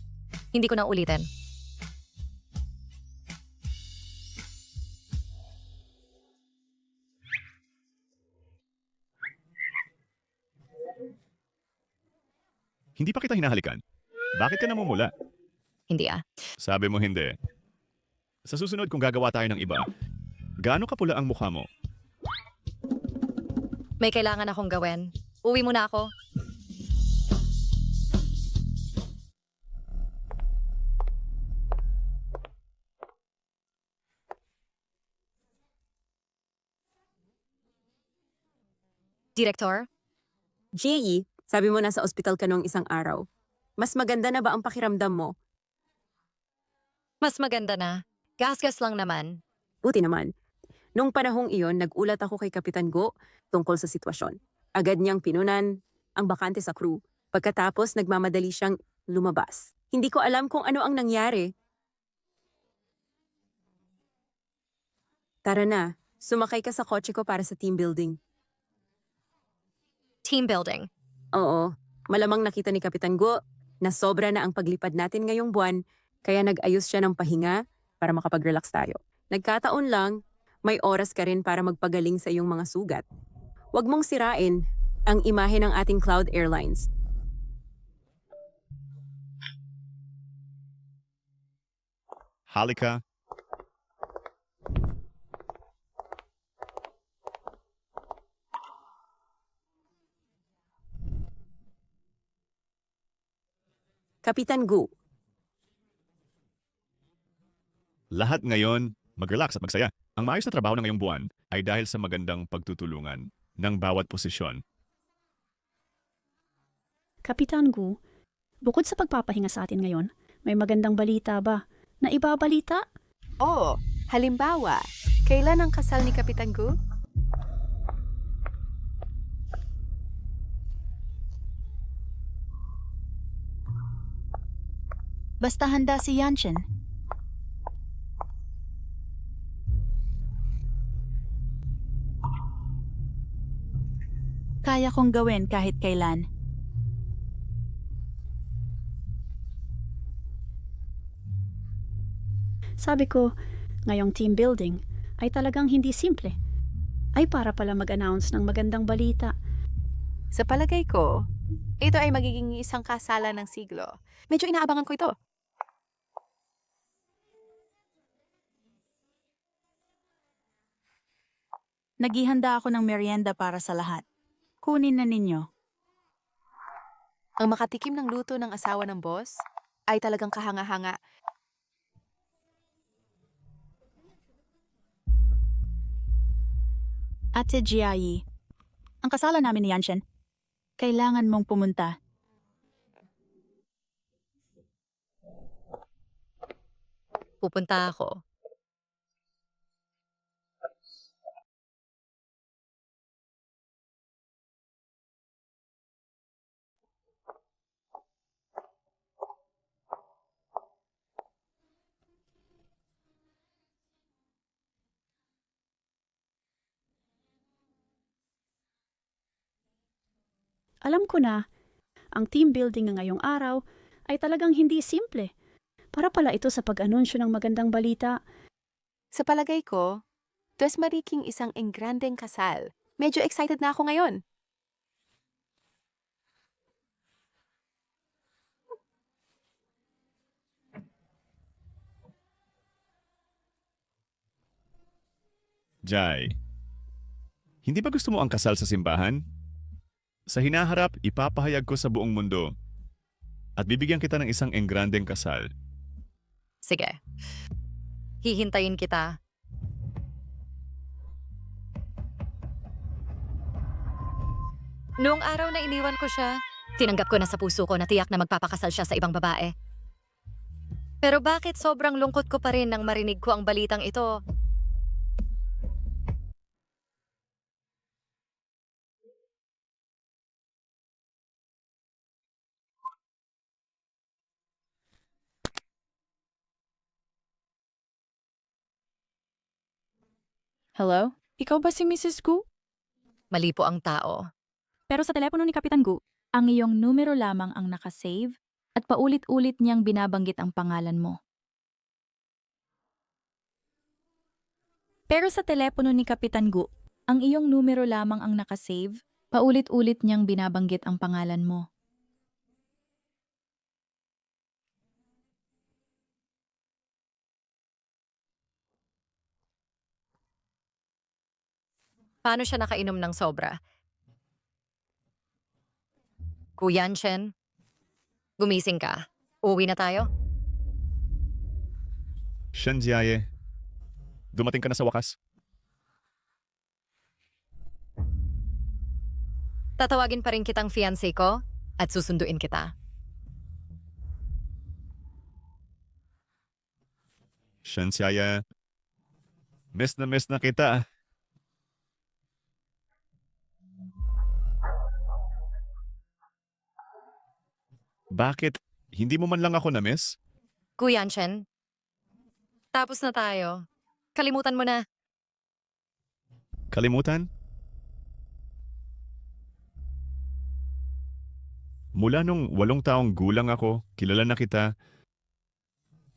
Hindi ko na ulitin. Hindi pa kita hinahalikan. Bakit ka namumula? Hindi ah. Sabi mo hindi. Sa susunod kung gagawa tayo ng iba, gaano kapula ang mukha mo? May kailangan akong gawin. Uwi muna ako. Direktor? Jie, sabi mo nasa ospital ka noong isang araw. Mas maganda na ba ang pakiramdam mo? Mas maganda na. Gasgas lang naman. Buti naman. Nung panahong iyon, nagulat ako kay Kapitan Go tungkol sa sitwasyon. Agad niyang pinunan ang bakante sa crew. Pagkatapos, nagmamadali siyang lumabas. Hindi ko alam kung ano ang nangyari. Tara na, sumakay ka sa kotse ko para sa team building. Team building. Oo, malamang nakita ni Kapitan Go na sobra na ang paglipad natin ngayong buwan, kaya nag-ayos siya ng pahinga para makapag-relax tayo. Nagkataon lang, may oras ka rin para magpagaling sa iyong mga sugat. Huwag mong sirain ang imahe ng ating Cloud Airlines. Halika. Kapitan Gu, Lahat ngayon, mag-relax at magsaya. Ang maayos na trabaho ng ngayong buwan ay dahil sa magandang pagtutulungan ng bawat posisyon. Kapitan Gu, bukod sa pagpapahinga sa atin ngayon, may magandang balita ba na ibabalita? Oh, halimbawa, kailan ang kasal ni Kapitan Gu? Basta handa si Yanshin. Kaya kong gawin kahit kailan. Sabi ko, ngayong team building ay talagang hindi simple. Ay para pala mag-announce ng magandang balita. Sa palagay ko, ito ay magiging isang kasalan ng siglo. Medyo inaabangan ko ito. Naghihanda ako ng merienda para sa lahat. Kunin na ninyo. Ang makatikim ng luto ng asawa ng boss ay talagang kahanga-hanga. Ate Jiayi, ang kasalan namin ni Yanshin, kailangan mong pumunta. Pupunta ako. Alam ko na, ang team building ng ngayong araw ay talagang hindi simple. Para pala ito sa pag-anunsyo ng magandang balita. Sa palagay ko, dos mariking isang engrandeng kasal. Medyo excited na ako ngayon. Jai, hindi ba gusto mo ang kasal sa simbahan? Sa hinaharap, ipapahayag ko sa buong mundo at bibigyan kita ng isang engrandeng kasal. Sige. Hihintayin kita. Noong araw na iniwan ko siya, tinanggap ko na sa puso ko na tiyak na magpapakasal siya sa ibang babae. Pero bakit sobrang lungkot ko pa rin nang marinig ko ang balitang ito? Hello? Ikaw ba si Mrs. Gu? Mali po ang tao. Pero sa telepono ni Kapitan Gu, ang iyong numero lamang ang nakasave at paulit-ulit niyang binabanggit ang pangalan mo. Pero sa telepono ni Kapitan Gu, ang iyong numero lamang ang nakasave, paulit-ulit niyang binabanggit ang pangalan mo. Paano siya nakainom ng sobra? Kuya Chen, gumising ka. Uwi na tayo? Shanjiaye, dumating ka na sa wakas. Tatawagin pa rin kitang fiancé ko at susunduin kita. Shansyaya, miss na kita. Bakit? Hindi mo man lang ako na-miss? Guyanshen, tapos na tayo. Kalimutan mo na. Kalimutan? Mula nung 8 taong gulang ako, kilala na kita.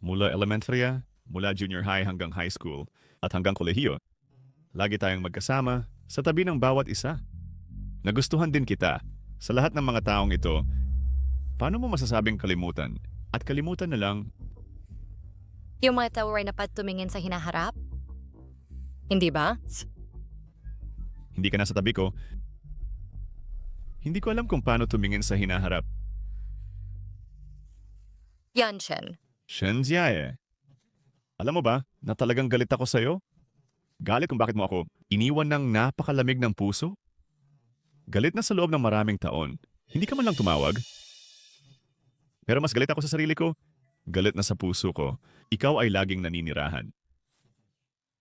Mula elementary, mula junior high hanggang high school, at hanggang kolehiyo. Lagi tayong magkasama sa tabi ng bawat isa. Nagustuhan din kita. Sa lahat ng mga taong ito, paano mo masasabing kalimutan? At kalimutan na lang, Yung mga tao ay dapat tumingin sa hinaharap? Hindi ba? hindi ka na sa tabi ko. Hindi ko alam kung paano tumingin sa hinaharap. Yanshen, Shenziae. Alam mo ba, na talagang galit ako sa'yo? Galit kung bakit mo ako iniwan ng napakalamig ng puso? Galit na sa loob ng maraming taon. Hindi ka man lang tumawag. Pero mas galit ako sa sarili ko. Galit na sa puso ko. Ikaw ay laging naninirahan.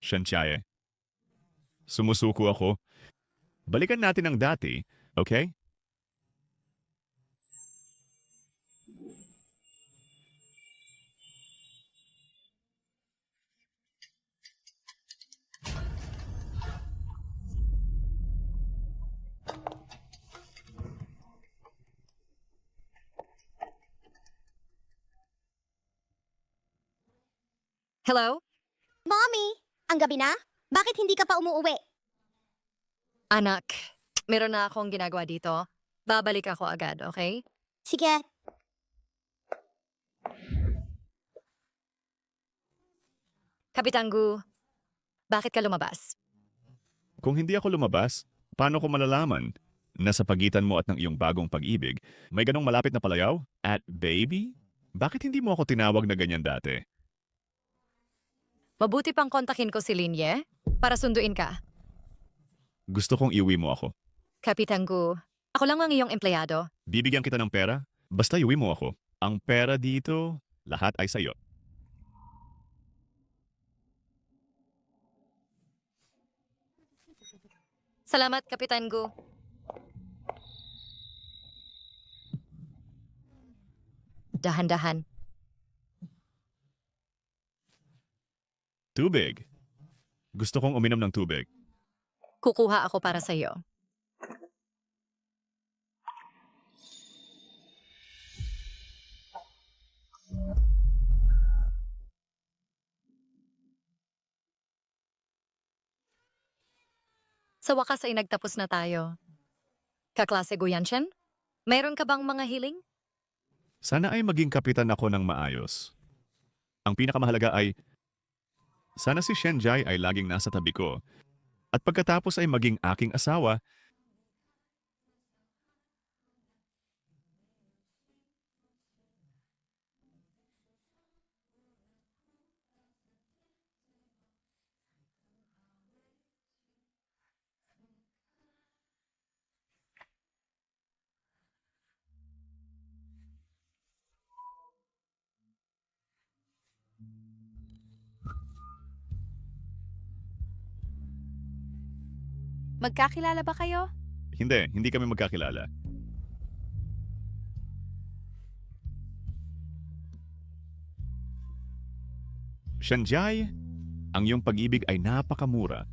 Shenziae. Sumusuko ako. Balikan natin ang dati, okay? hello? Mommy, ang gabi na? Bakit hindi ka pa umuuwi? Anak, meron na akong ginagawa dito. Babalik ako agad, okay? Sige. Kapitan Gu, bakit ka lumabas? Kung hindi ako lumabas, paano ko malalaman na sa pagitan mo at ng iyong bagong pag-ibig, may ganong malapit na palayaw? At baby? Bakit hindi mo ako tinawag na ganyan dati? Mabuti pang kontakin ko si Linye para sunduin ka. Gusto kong iuwi mo ako. Kapitan Gu, ako lang ang iyong empleyado. Bibigyan kita ng pera, basta iuwi mo ako. Ang pera dito, lahat ay sa'yo. Salamat, Kapitan Gu. Dahan-dahan. Tubig. Gusto kong uminom ng tubig. Kukuha ako para sa iyo. Sa wakas ay nagtapos na tayo. Kaklase Guyanshen, mayroon ka bang mga hiling? Sana ay maging kapitan ako ng maayos. Ang pinakamahalaga ay, sana si Shenjai ay laging nasa tabi ko. At pagkatapos ay maging aking asawa. Magkakilala ba kayo? Hindi kami magkakilala. Shenjai, ang iyong pag-ibig ay napakamura.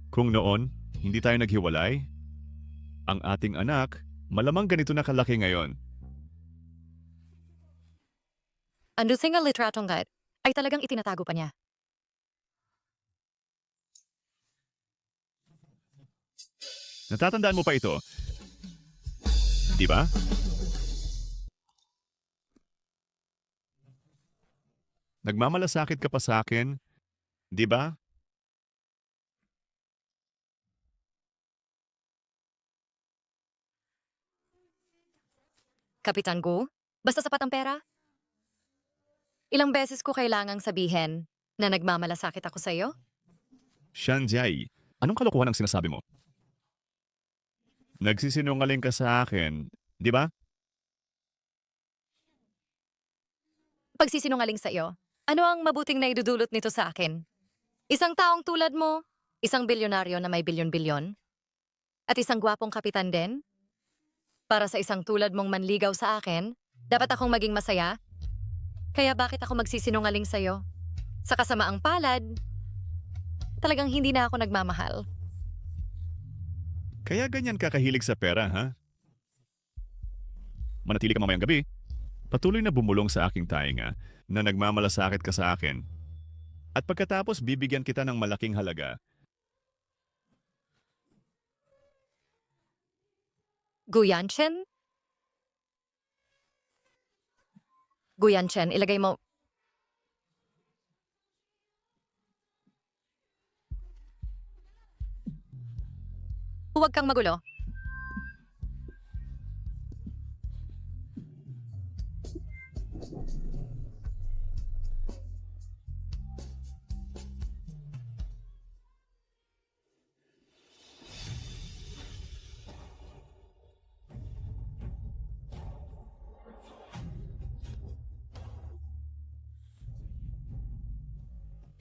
Kung noon, hindi tayo naghiwalay, ang ating anak, malamang ganito na kalaki ngayon. Ang single litratong guide ay talagang itinatago pa niya. Natatandaan mo pa ito? Di ba? Nagmamalasakit ka pa sa akin, di ba? Kapitan Gu, basta sapat ang pera? Ilang beses ko kailangang sabihin na nagmamalasakit ako sa iyo? Shanjai, anong kalokohan ang sinasabi mo? Nagsisinungaling ka sa akin, di ba? pagsisinungaling sa iyo. Ano ang mabuting na idudulot nito sa akin? Isang taong tulad mo, isang bilyonaryo na may bilyon-bilyon, at isang gwapong kapitan din? Para sa isang tulad mong manligaw sa akin, dapat akong maging masaya? Kaya bakit ako magsisinungaling sa iyo? Sa kasamaang palad, talagang hindi na ako nagmamahal. Kaya ganyan ka kahilig sa pera, ha? Manatili ka mamayang gabi. Patuloy na bumulong sa aking tainga na nagmamalasakit ka sa akin. At pagkatapos bibigyan kita ng malaking halaga. Guyanchen? Guyanchen, ilagay mo... Huwag kang magulo.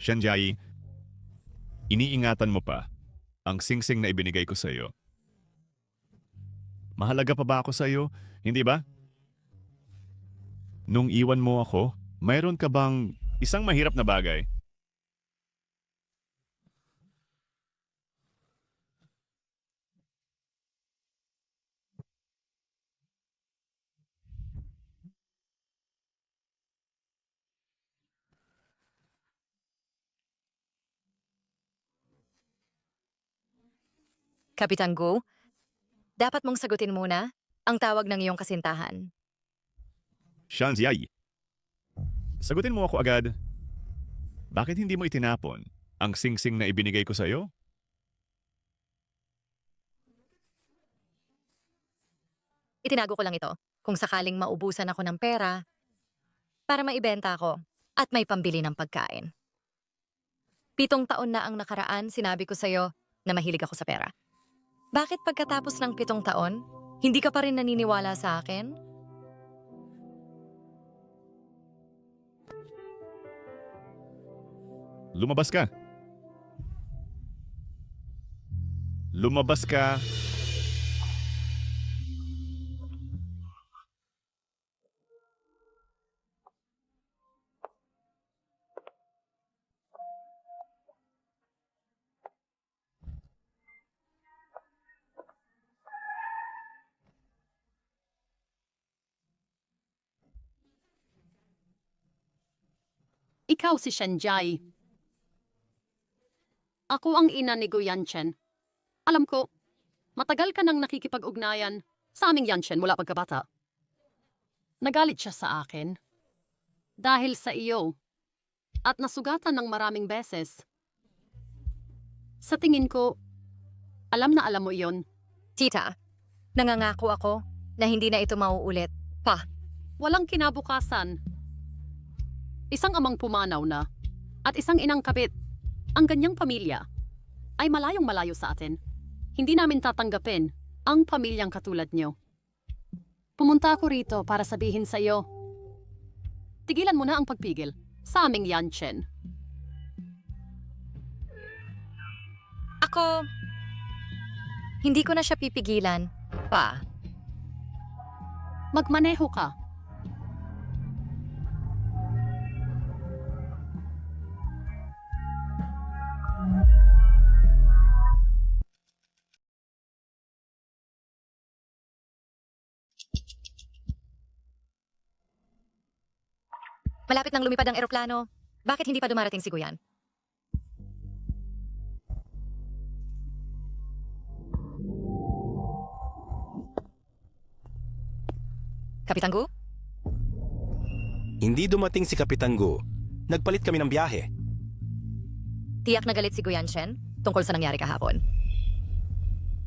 Shanjai, iniingatan mo pa ang singsing na ibinigay ko sa iyo. Mahalaga pa ba ako sa iyo? Hindi ba? Nung iwan mo ako, mayroon ka bang isang mahirap na bagay? Kapitan Gu, dapat mong sagutin muna ang tawag ng iyong kasintahan. Shanjai, sagutin mo ako agad. Bakit hindi mo itinapon ang singsing na ibinigay ko sa iyo? Itinago ko lang ito kung sakaling maubusan ako ng pera para maibenta ako at may pambili ng pagkain. 7 taon na ang nakaraan, sinabi ko sa iyo na mahilig ako sa pera. Bakit pagkatapos ng 7 taon, hindi ka pa rin naniniwala sa akin? Lumabas ka. Lumabas ka. Ikaw si Shanjai. Ako ang ina ni Guyanchen. Alam ko, matagal ka nang nakikipag-ugnayan sa aming Yanchen mula pagkabata. Nagalit siya sa akin dahil sa iyo at nasugatan ng maraming beses. Sa tingin ko, alam na alam mo iyon. Tita, nangangako ako na hindi na ito mauulit pa. Walang kinabukasan. Isang amang pumanaw na at isang inang kabit. Ang ganyang pamilya ay malayong malayo sa atin. Hindi namin tatanggapin ang pamilyang katulad niyo. Pumunta ako rito para sabihin sa iyo, tigilan mo na ang pagpigil sa aming Yanchen. Ako, hindi ko na siya pipigilan pa. Magmaneho ka. Malapit nang lumipad ang eroplano. Bakit hindi pa dumarating si Guyan? Kapitan Gu? Hindi dumating si Kapitan Gu. Nagpalit kami ng biyahe. Tiyak na galit si Guyan Shen tungkol sa nangyari kahapon.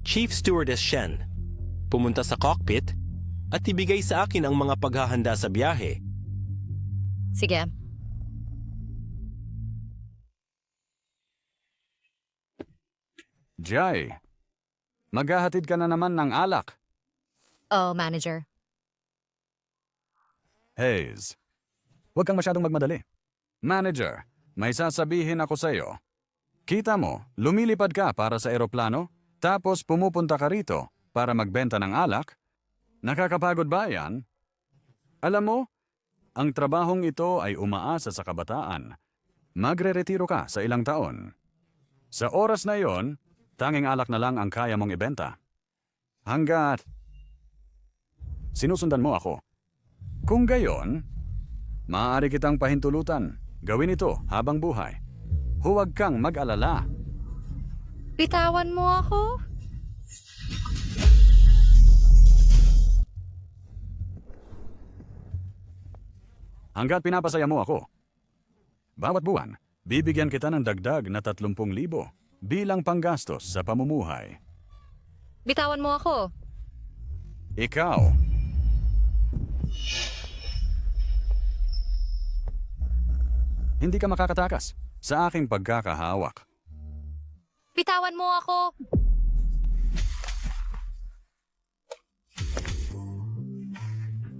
Chief Stewardess Shen, pumunta sa cockpit at ibigay sa akin ang mga paghahanda sa biyahe. Sige. Jai, maghahatid ka na naman ng alak. Oh, manager. Hayes, Huwag kang masyadong magmadali. Manager, may sasabihin ako sa'yo. Kita mo, lumilipad ka para sa eroplano, tapos pumupunta ka rito para magbenta ng alak? Nakakapagod ba yan? Alam mo, ang trabahong ito ay umaasa sa kabataan. Magre-retiro ka sa ilang taon. Sa oras na yon, tanging alak na lang ang kaya mong ibenta. Hanggat sinusundan mo ako. Kung gayon, maaari kitang pahintulutan. Gawin ito habang buhay. Huwag kang mag-alala. Bitawan mo ako? Hanggat pinapasaya mo ako. Bawat buwan, bibigyan kita ng dagdag na 30,000 bilang panggastos sa pamumuhay. Bitawan mo ako. Ikaw. Hindi ka makakatakas sa aking pagkakahawak. Bitawan mo ako.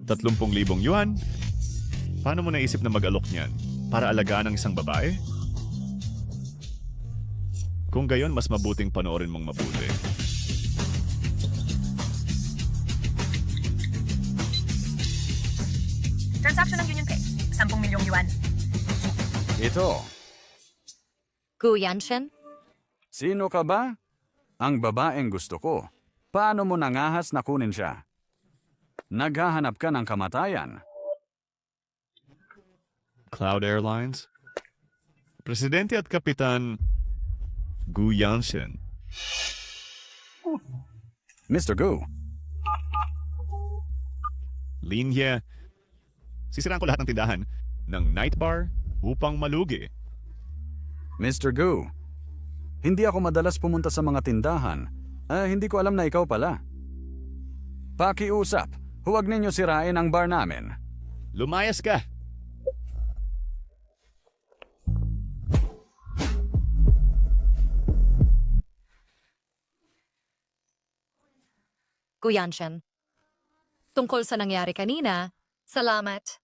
₱30,000? Paano mo naisip na mag-alok niyan? Para alagaan ng isang babae? Kung gayon, mas mabuting panoorin mong mabuti. Transaction ng Union Pay, 10 milyong yuan. Ito, Gu Yanshen? sino ka ba? Ang babaeng gusto ko. Paano mo nangahas na kunin siya? Naghahanap ka ng kamatayan. Cloud Airlines? Presidente at Kapitan Gu Yanshen. Mr. Gu. Linya. Sisiraan ko lahat ng tindahan ng night bar upang malugi. Mr. Gu, hindi ako madalas pumunta sa mga tindahan. Hindi ko alam na ikaw pala. Pakiusap, huwag ninyo sirain ang bar namin. Lumayas ka! Gu Yanshen. Tungkol sa nangyari kanina, salamat.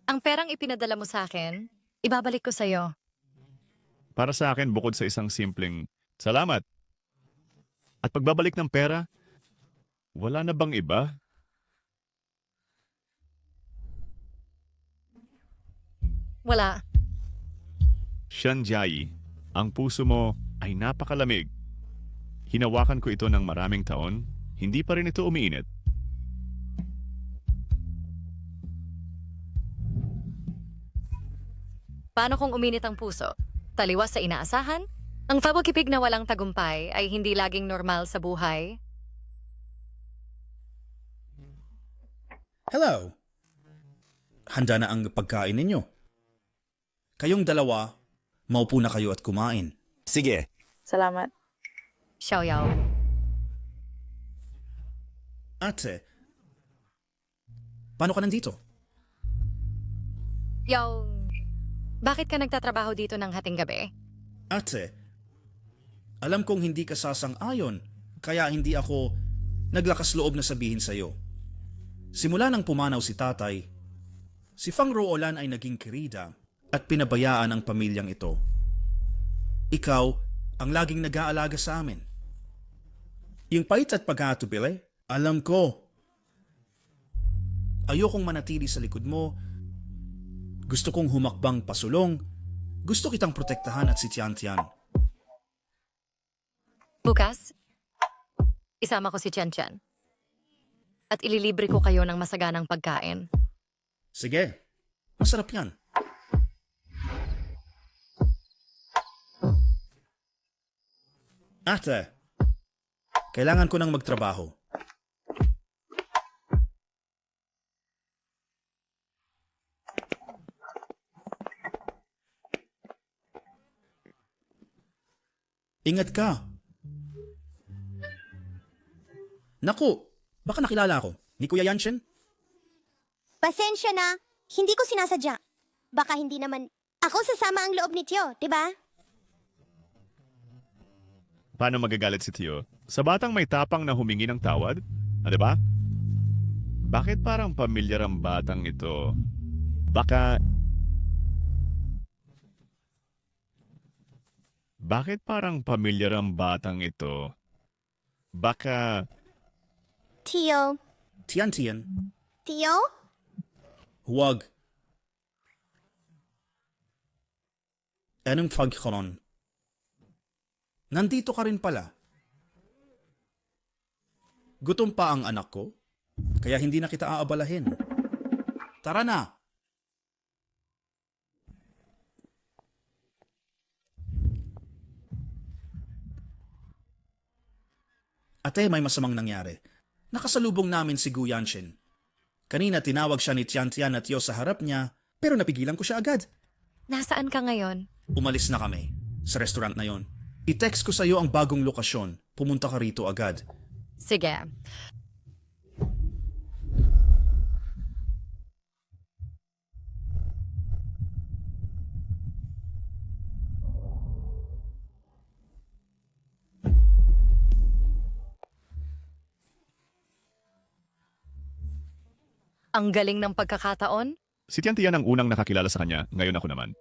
Ang perang ipinadala mo sa akin, ibabalik ko sa'yo. Para sa akin, bukod sa isang simpleng salamat at pagbabalik ng pera, wala na bang iba? Wala. Shanjai, ang puso mo ay napakalamig. Hinawakan ko ito ng maraming taon, hindi pa rin ito umiinit. Paano kung uminit ang puso? Taliwas sa inaasahan? Ang pagkikipig na walang tagumpay ay hindi laging normal sa buhay. Hello. Handa na ang pagkain ninyo. Kayong dalawa, maupo na kayo at kumain. Sige. Salamat. Xiaoyao. Ate, paano ka nandito? Yao, bakit ka nagtatrabaho dito ng hating gabi? Ate, alam kong hindi ka sasang-ayon, kaya hindi ako naglakas loob na sabihin sa'yo. Simula nang pumanaw si tatay, si Fang Roolan ay naging kirida at pinabayaan ang pamilyang ito. Ikaw ang laging nag-aalaga sa amin. Yung pait at pagkatubili, alam ko. Ayokong manatili sa likod mo. Gusto kong humakbang pasulong. Gusto kitang protektahan at si Tian-Tian. Bukas, isama ko si Tian-Tian. At ililibre ko kayo ng masaganang pagkain. Sige, masarap yan. Ate, kailangan ko nang magtrabaho. Ingat ka. Naku, baka nakilala ako. Ni Kuya Yanshen? Pasensya na. Hindi ko sinasadya. Baka hindi naman ako sasama ang loob ni Tio, di ba? Paano magagalit si Tio? Sa batang may tapang na humingi ng tawad? Di ba? Bakit parang pamilyar ang batang ito? Bakit parang pamilyar ang batang ito? Baka... Tio. Tiyan. Tio? Huwag. Anong pagkaroon? Nandito ka rin pala. Gutom pa ang anak ko, kaya hindi na kita aabalahin. Tara na! Ate, may masamang nangyari. Nakasalubong namin si Gu Yanshin. Kanina tinawag siya ni Tian at Yo sa harap niya, pero napigilan ko siya agad. Nasaan ka ngayon? Umalis na kami sa restaurant na yon. I-text ko sa iyo ang bagong lokasyon. Pumunta ka rito agad. Sige. Ang galing ng pagkakataon. Si Tian ang unang nakakilala sa kanya, ngayon ako naman.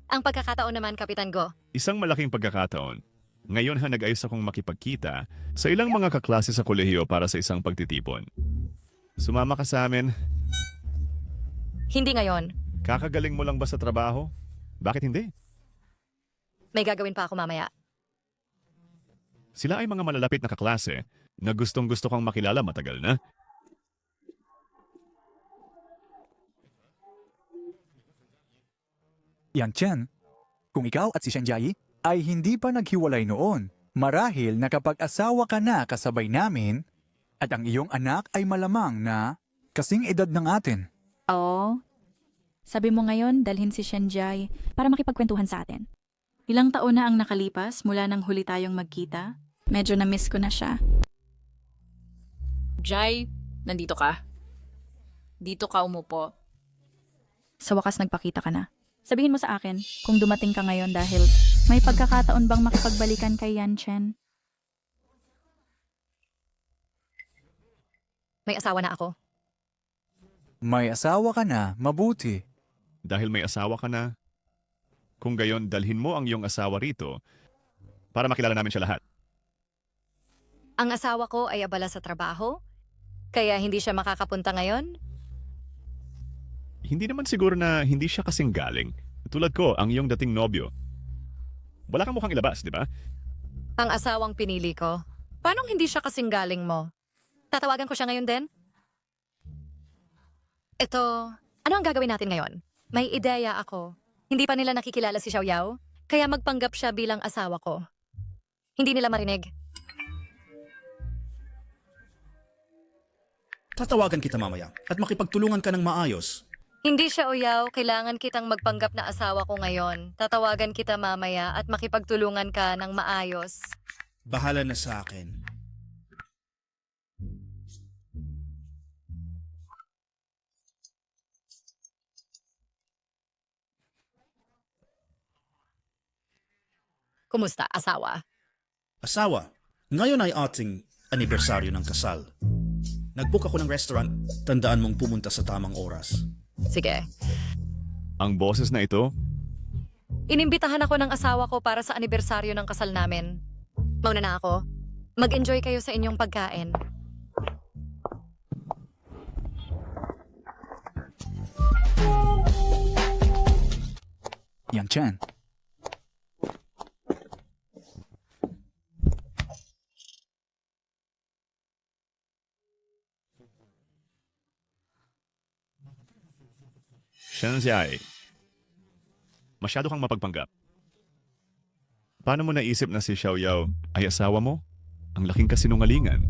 Ang pagkakataon naman, Kapitan Go. Isang malaking pagkakataon. Ngayon nag-ayos akong makipagkita sa ilang mga kaklase sa kolehiyo para sa isang pagtitipon. Sumama ka sa amin. Hindi ngayon. Kakagaling mo lang ba sa trabaho? Bakit hindi? May gagawin pa ako mamaya. Sila ay mga malalapit na kaklase na gustong-gusto kang makilala matagal na. Yang Chen, kung ikaw at si Shenjai ay hindi pa naghiwalay noon, marahil nakapag-asawa ka na kasabay namin at ang iyong anak ay malamang na kasing edad ng atin. Oo. Sabi mo ngayon, dalhin si Shenjai para makipagkwentuhan sa atin. Ilang taon na ang nakalipas mula nang huli tayong magkita. Medyo na-miss ko na siya. Jai, nandito ka. Dito ka umupo. Sa wakas nagpakita ka na. Sabihin mo sa akin kung dumating ka ngayon dahil may pagkakataon bang makipagbalikan kay Yan Chen? May asawa na ako. May asawa ka na, mabuti. Dahil may asawa ka na, kung gayon dalhin mo ang iyong asawa rito para makilala namin siya lahat. Ang asawa ko ay abala sa trabaho, kaya hindi siya makakapunta ngayon. Hindi naman siguro na hindi siya kasing galing. Tulad ko, ang iyong dating nobyo. Wala kang mukhang ilabas, di ba? Ang asawang pinili ko. Paano hindi siya kasing galing mo? Tatawagan ko siya ngayon din? Ito, ano ang gagawin natin ngayon? May ideya ako. Hindi pa nila nakikilala si Xiao Yao, kaya magpanggap siya bilang asawa ko. Hindi nila marinig. Tatawagan kita mamaya at makipagtulungan ka ng maayos. Hindi siya Oyaw, kailangan kitang magpanggap na asawa ko ngayon. Tatawagan kita mamaya at makipagtulungan ka ng maayos. Bahala na sa akin. Kumusta, asawa? Asawa, ngayon ay ating anibersaryo ng kasal. Nag-book ako ng restaurant, tandaan mong pumunta sa tamang oras. Sige. Ang boses na ito, Inimbitahan ako ng asawa ko para sa anibersaryo ng kasal namin. Mauna na ako. Mag-enjoy kayo sa inyong pagkain. Yang Chen. Shenziai, masyado kang mapagpanggap. Paano mo naisip na si Xiao Yao ay asawa mo? Ang laking kasinungalingan.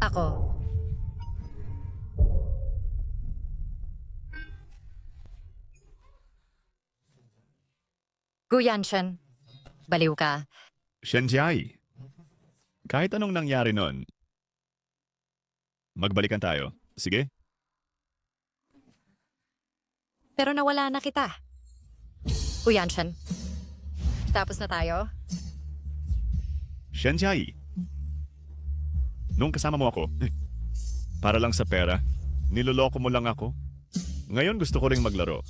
Ako. Gu Yanshin, baliw ka. Shenziai, kahit anong nangyari nun, magbalikan tayo. Sige? Pero nawala na kita. Gu Yanshin, tapos na tayo? Shenziai, nung kasama mo ako, para lang sa pera, Niloloko mo lang ako. Ngayon gusto ko ring maglaro.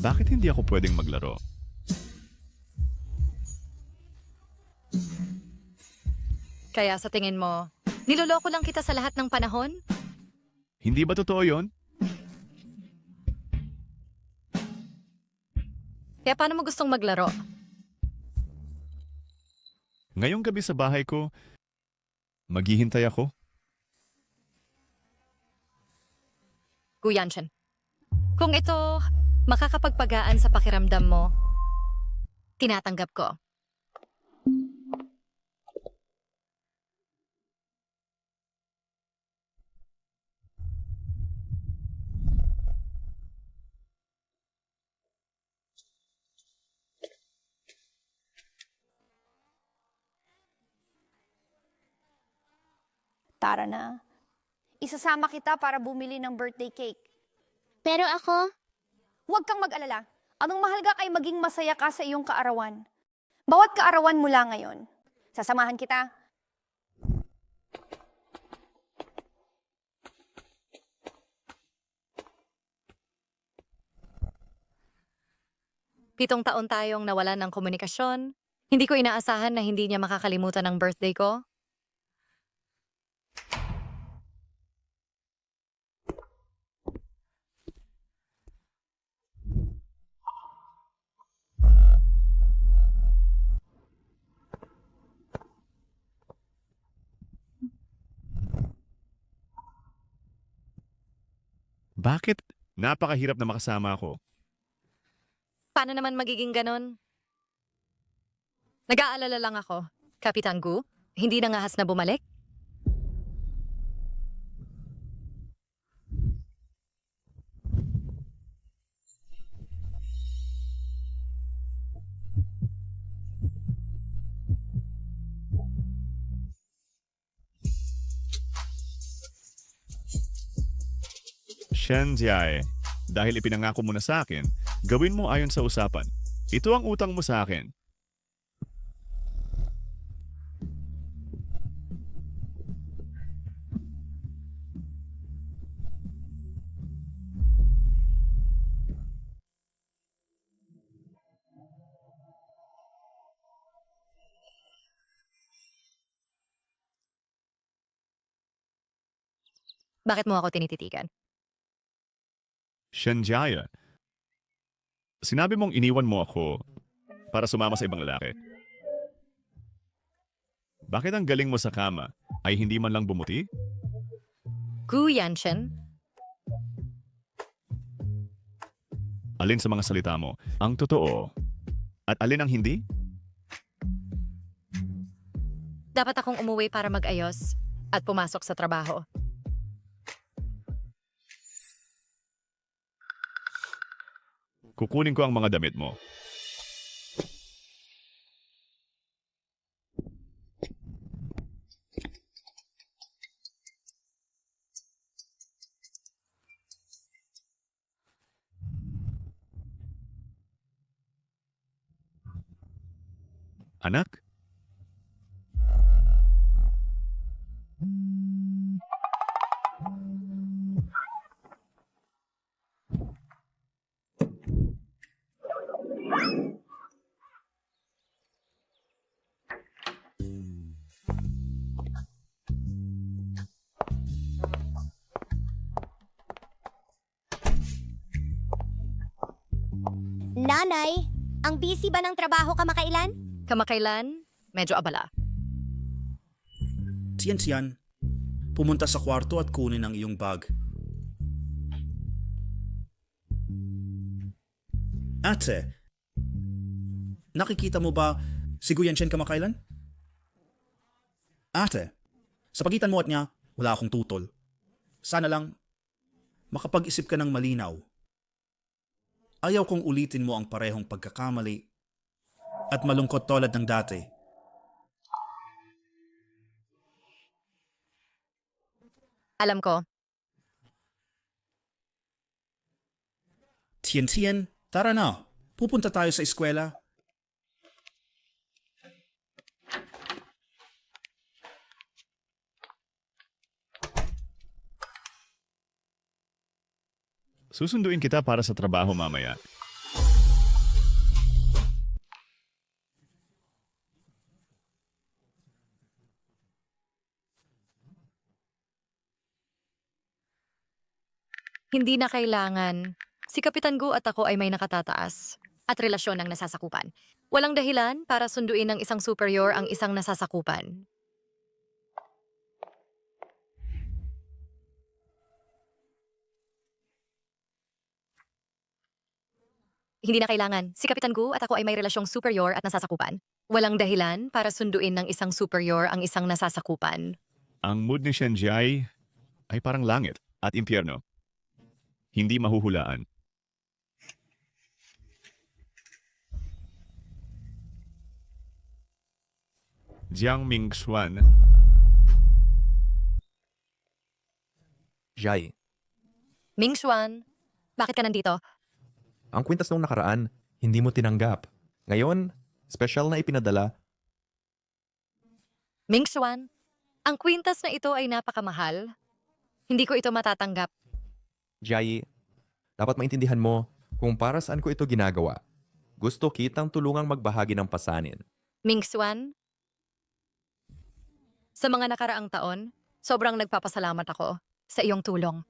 Bakit hindi ako pwedeng maglaro? Kaya sa tingin mo, niloloko lang kita sa lahat ng panahon? Hindi ba totoo yon? Kaya paano mo gustong maglaro? Ngayong gabi sa bahay ko, maghihintay ako. Guyanshin, kung ito makakapagpagaan sa pakiramdam mo, tinatanggap ko. Tara na. Isasama kita para bumili ng birthday cake. Pero ako? Huwag kang mag-alala. Anong mahalaga ay maging masaya ka sa iyong kaarawan. Bawat kaarawan mula ngayon. Sasamahan kita. Pitong taon tayong nawalan ng komunikasyon. Hindi ko inaasahan na hindi niya makakalimutan ang birthday ko. Bakit? Napakahirap na makasama ako. Paano naman magiging ganon? Nag-aalala lang ako. Kapitan Gu, hindi na ngahas na bumalik? Shen Jiae, dahil ipinangako mo na sa akin, gawin mo ayon sa usapan. Ito ang utang mo sa akin. Bakit mo ako tinititigan? Shen Jiae, sinabi mong iniwan mo ako para sumama sa ibang lalaki. Bakit ang galing mo sa kama ay hindi man lang bumuti? Gu Yanshin, Alin sa mga salita mo ang totoo at alin ang hindi? dapat akong umuwi para mag-ayos at pumasok sa trabaho. Kukunin ko ang mga damit mo. Anak? Nanay, ang busy ba ng trabaho kamakailan? Kamakailan, medyo abala. Tiyan, pumunta sa kwarto at kunin ang iyong bag. Ate, nakikita mo ba si Guyanshen kamakailan? Ate, sa pagitan mo at niya, wala akong tutol. Sana lang makapag-isip ka ng malinaw. Ayaw kong ulitin mo ang parehong pagkakamali at malungkot tulad ng dati. Alam ko. Tiyan, tara na. Pupunta tayo sa eskwela. Susunduin kita para sa trabaho mamaya. Hindi na kailangan. Si Kapitan Gu at ako ay may nakatataas at relasyon ng nasasakupan. Walang dahilan para sunduin ng isang superior ang isang nasasakupan. Hindi na kailangan. Si Kapitan Gu at ako ay may relasyong superior at nasasakupan. Walang dahilan para sunduin ng isang superior ang isang nasasakupan. Ang mood ni Shenjai ay parang langit at impyerno. Hindi mahuhulaan. Jiang Mingxuan. Jai, Ming Xuan, bakit ka nandito? ang kwintas nung nakaraan, hindi mo tinanggap. Ngayon, special na ipinadala. Ming Xuan, ang kwintas na ito ay napakamahal. Hindi ko ito matatanggap. Jai, dapat maintindihan mo kung para saan ko ito ginagawa. Gusto kitang tulungang magbahagi ng pasanin. Ming Xuan, sa mga nakaraang taon, sobrang nagpapasalamat ako sa iyong tulong.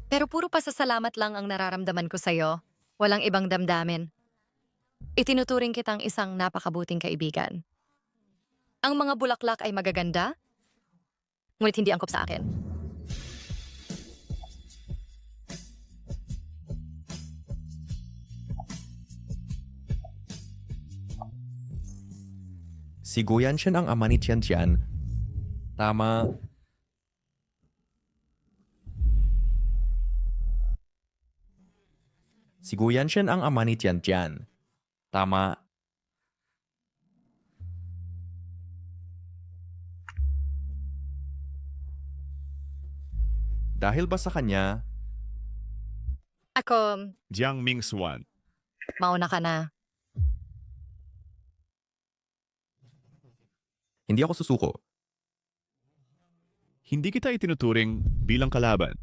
Pero puro pasasalamat lang ang nararamdaman ko sa iyo. Walang ibang damdamin. Itinuturing kitang isang napakabuting kaibigan. Ang mga bulaklak ay magaganda, ngunit hindi angkop sa akin. Si Guyanshen ang ama ni Tiantian. Tama. Si Guyanshen ang ama ni Tiantian. Tama. Dahil ba sa kanya, Ako, Jiang Mingxuan. mauna ka na. hindi ako susuko. Hindi kita itinuturing bilang kalaban.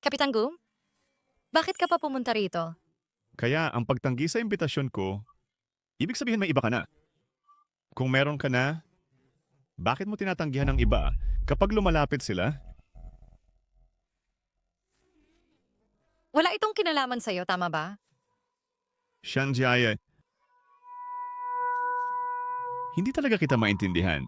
Kapitan Gu, bakit ka pa pumunta rito? Kaya ang pagtanggi sa imbitasyon ko, ibig sabihin may iba ka na. Kung meron ka na, bakit mo tinatanggihan ng iba kapag lumalapit sila? Wala itong kinalaman sa'yo, tama ba? Shanjaya, hindi talaga kita maintindihan.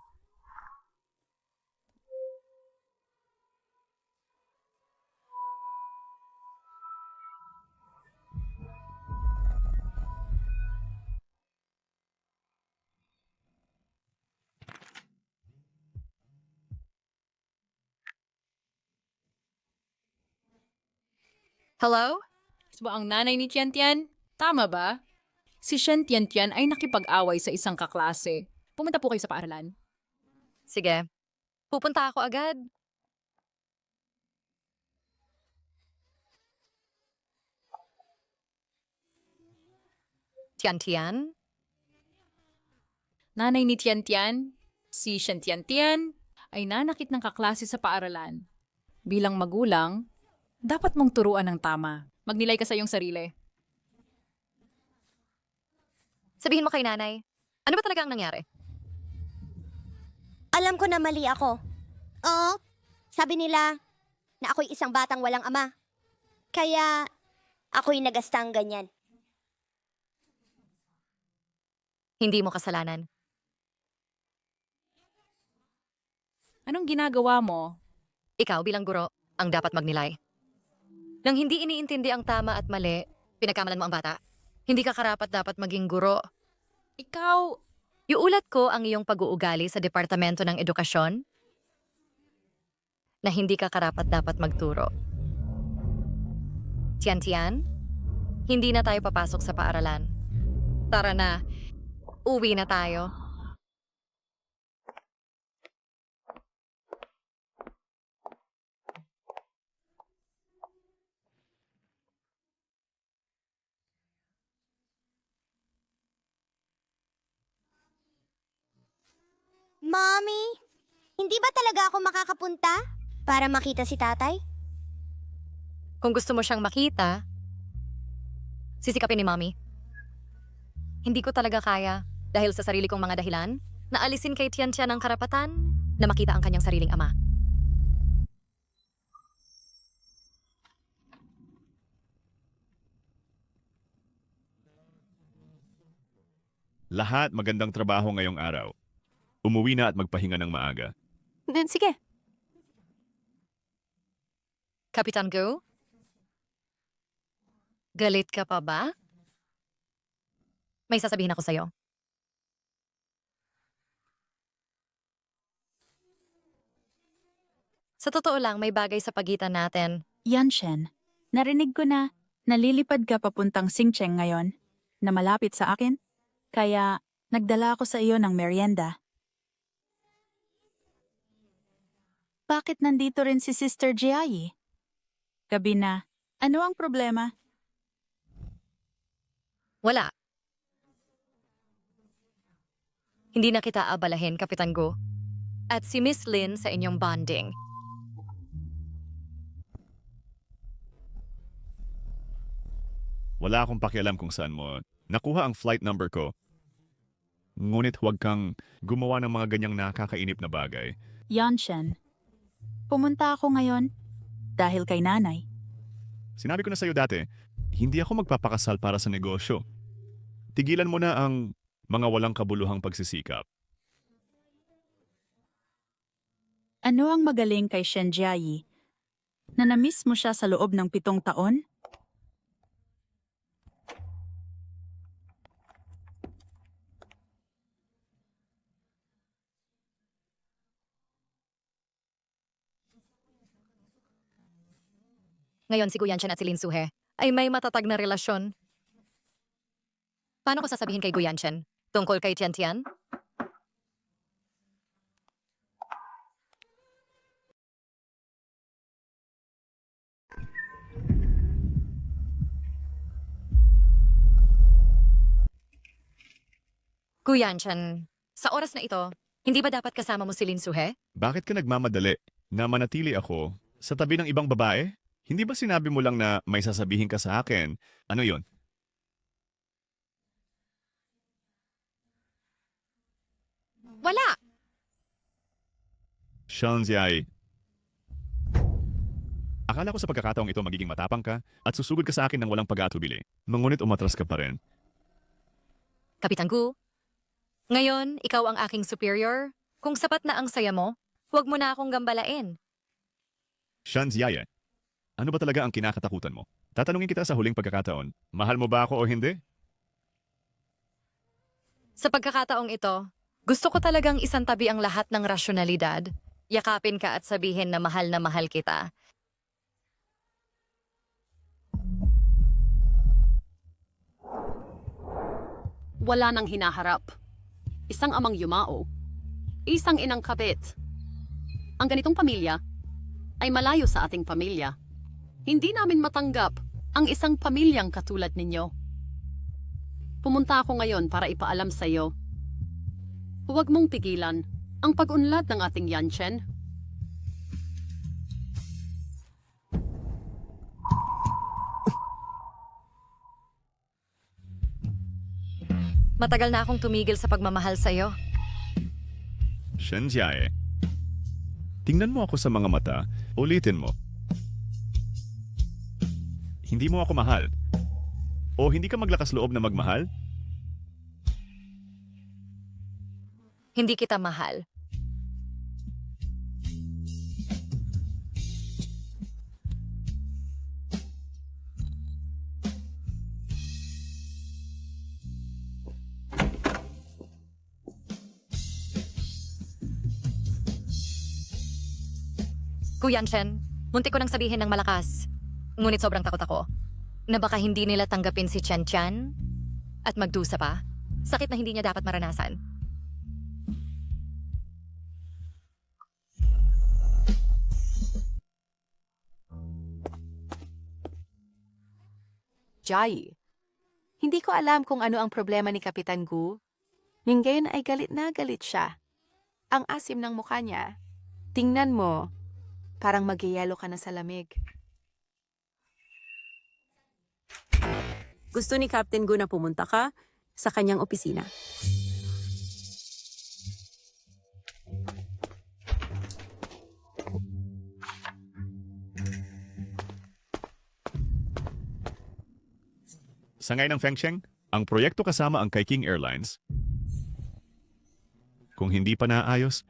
Hello? Ba ang nanay ni Tiantian? Tama ba? Si Shen Tiantian ay nakipag-away sa isang kaklase. Pumunta po kayo sa paaralan. Sige. Pupunta ako agad. Tian-Tian? Nanay ni Tiantian, si Shen Tiantian, ay nanakit ng kaklase sa paaralan. Bilang magulang, dapat mong turuan ng tama. Magnilay ka sa iyong sarili. Sabihin mo kay nanay, ano ba talaga ang nangyari? Alam ko na mali ako. Oo, sabi nila na ako'y isang batang walang ama. Kaya ako'y nagastang ganyan. Hindi mo kasalanan. Anong ginagawa mo? Ikaw bilang guro ang dapat magnilay. Nang hindi iniintindi ang tama at mali, pinagkamalan mo ang bata. Hindi ka karapat dapat maging guro. Ikaw, iulat ko ang iyong pag-uugali sa Departamento ng Edukasyon na hindi ka karapat dapat magturo. Tian-Tian, hindi na tayo papasok sa paaralan. Tara na, uwi na tayo. Mommy, Hindi ba talaga ako makakapunta para makita si tatay? Kung gusto mo siyang makita, sisikapin ni Mommy. Hindi ko talaga kaya, dahil sa sarili kong mga dahilan, na alisin kay Tian-Tian ang karapatan na makita ang kanyang sariling ama. Lahat magandang trabaho ngayong araw. Umuwi na at magpahinga ng maaga. Sige. Kapitan Go? Galit ka pa ba? May sasabihin ako sa'yo. Sa totoo lang, may bagay sa pagitan natin. Yanshen, narinig ko na nalilipad ka papuntang Xingcheng ngayon na malapit sa akin. Kaya nagdala ako sa iyo ng merienda. Bakit nandito rin si Sister Jiayi? Gabi na, ano ang problema? Wala. Hindi na kita abalahin, Kapitan Go. At si Miss Lin sa inyong bonding. Wala akong pakialam kung saan mo nakuha ang flight number ko. Ngunit huwag kang gumawa ng mga ganyang nakakainip na bagay. Yanshen, pumunta ako ngayon dahil kay nanay. Sinabi ko na sa'yo dati, hindi ako magpapakasal para sa negosyo. Tigilan mo na ang mga walang kabuluhang pagsisikap. Ano ang magaling kay Shen Jiayi? Na na-miss mo siya sa loob ng 7 taon? Ngayon si Guyanshan at si Lin Suhe ay may matatag na relasyon. Paano ko sasabihin kay Guyanshan tungkol kay Tian-Tian? Guyanshan, sa oras na ito, hindi ba dapat kasama mo si Lin Suhe? Bakit ka nagmamadali na manatili ako sa tabi ng ibang babae? Hindi ba sinabi mo lang na may sasabihin ka sa akin? Ano yon? Wala! Shanziai. Akala ko sa pagkakataong ito magiging matapang ka at susugod ka sa akin ng walang pag-atubili. Ngunit umatras ka pa rin. Kapitan Gu, ngayon, ikaw ang aking superior. Kung sapat na ang saya mo, huwag mo na akong gambalain. Shanziai, ano ba talaga ang kinakatakutan mo? Tatanungin kita sa huling pagkakataon, mahal mo ba ako o hindi? Sa pagkakataong ito, gusto ko talagang isantabi ang lahat ng rasyonalidad. Yakapin ka at sabihin na mahal kita. Wala nang hinaharap. Isang amang yumao. Isang inang kabit. Ang ganitong pamilya ay malayo sa ating pamilya. Hindi namin matanggap ang isang pamilyang katulad ninyo. Pumunta ako ngayon para ipaalam sa iyo. Huwag mong pigilan ang pag-unlad ng ating Yanshen. Matagal na akong tumigil sa pagmamahal sa iyo. Shanziai, tingnan mo ako sa mga mata, ulitin mo. Hindi mo ako mahal. O hindi ka maglakas loob na magmahal? Hindi kita mahal. Guyanshan, muntik ko nang sabihin ng malakas. Ngunit sobrang takot ako na baka hindi nila tanggapin si Tian-Tian at magdusa pa. Sakit na hindi niya dapat maranasan. Jai, hindi ko alam kung ano ang problema ni Kapitan Gu. Ngayon ay galit na galit siya. Ang asim ng mukha niya Tingnan mo, parang magyayelo ka na sa lamig. Gusto ni Captain Gu na pumunta ka sa kanyang opisina. Sa ngayon ng Fengsheng, ang proyekto kasama ang King Airlines. Kung hindi pa naayos,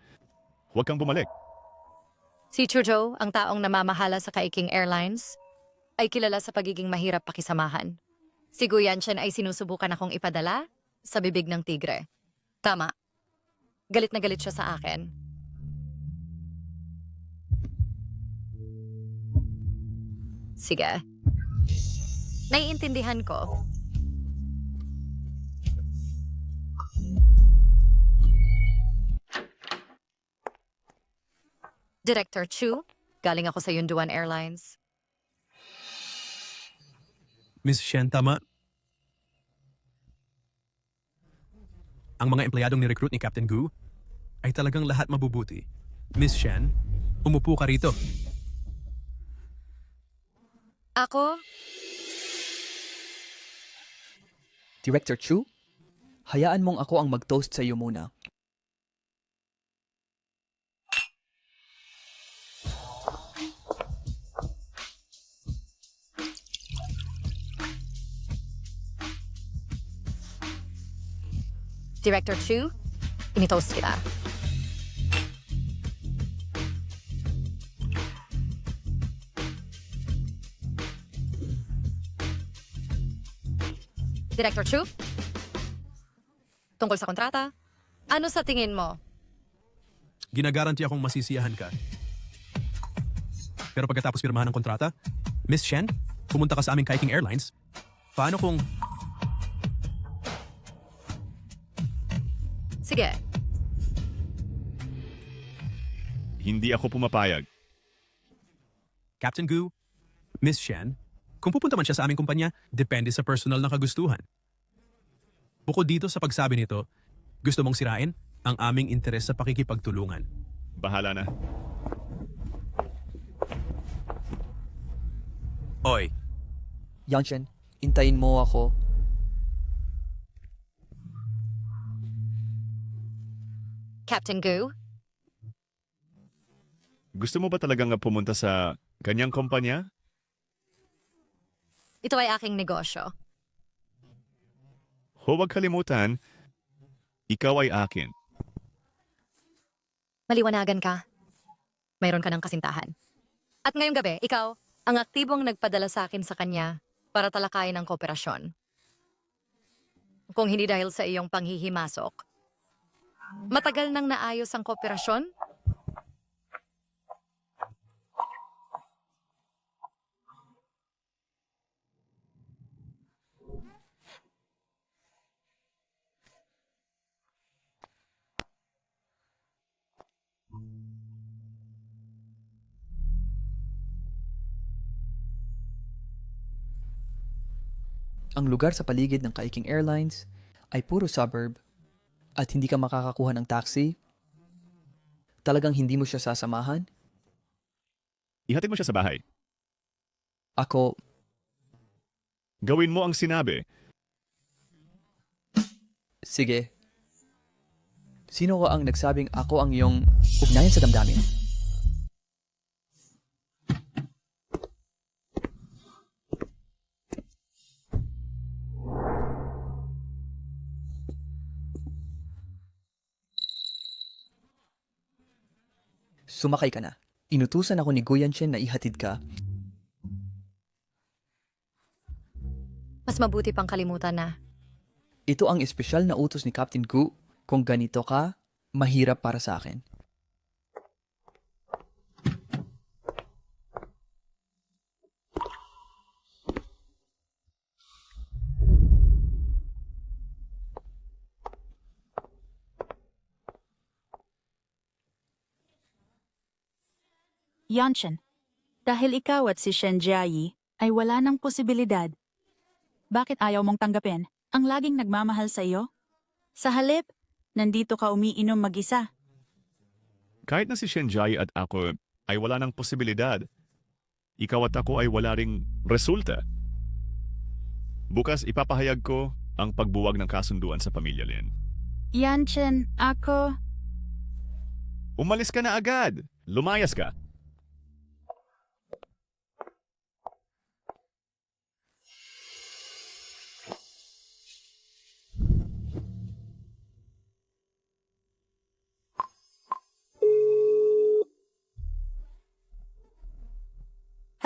huwag kang bumalik. Si Chuzhou, ang taong namamahala sa King Airlines, ay kilala sa pagiging mahirap pakisamahan. Si Gu Yanchen ay sinusubukan akong ipadala sa bibig ng tigre. Tama. Galit na galit siya sa akin. Sige. Naiintindihan ko. Director Chu, galing ako sa Yunduan Airlines. Miss Shen, tama. Ang mga empleyadong ni-recruit ni Captain Gu ay talagang lahat mabubuti. Miss Shen, umupo ka rito. Ako? Director Chu, hayaan mong ako ang mag-toast sa iyo muna. Director Chu, initoast kita. Director Chu? Tungkol sa kontrata, ano sa tingin mo? Ginagaranti akong masisiyahan ka. Pero pagkatapos pirmahan ng kontrata, Miss Shen, pumunta ka sa aming King Airlines. Paano kung... Sige. Hindi ako pumapayag. Captain Gu, Miss Shen, kung pupunta man siya sa aming kumpanya, depende sa personal na kagustuhan. Bukod dito sa pagsabi nito, gusto mong sirain ang aming interes sa pakikipagtulungan. Bahala na. Oy, Yangshen, intayin mo ako. Captain Gu? Gusto mo ba talagang pumunta sa kanyang kumpanya? Ito ay aking negosyo. Huwag kalimutan, ikaw ay akin. Maliwanagan ka. Mayroon ka ng kasintahan. At ngayong gabi, ikaw, ang aktibong nagpadala sa akin sa kanya para talakayin ang kooperasyon. Kung hindi dahil sa iyong panghihimasok, matagal nang naayos ang kooperasyon? Ang lugar sa paligid ng King Airlines ay puro suburb at hindi ka makakakuha ng taxi. Talagang hindi mo siya sasamahan? Ihatid mo siya sa bahay. Ako, Gawin mo ang sinabi. sige. Sino ka ang nagsabing ako ang iyong ugnayan sa damdamin? Sumakay ka na. Inutusan ako ni Gu Yanchen na ihatid ka. Mas mabuti pang kalimutan na. Ito ang espesyal na utos ni Captain Gu. Kung ganito ka, mahirap para sa akin. Yanshen, dahil ikaw at si Shen Jiayi ay wala ng posibilidad. Bakit ayaw mong tanggapin ang laging nagmamahal sa iyo? Sa halip, nandito ka umiinom mag-isa. Kahit na si Shenjai at ako ay wala ng posibilidad, ikaw at ako ay wala ring resulta. Bukas ipapahayag ko ang pagbuwag ng kasunduan sa pamilya Lin. Yanchen, ako... Umalis ka na agad! Lumayas ka!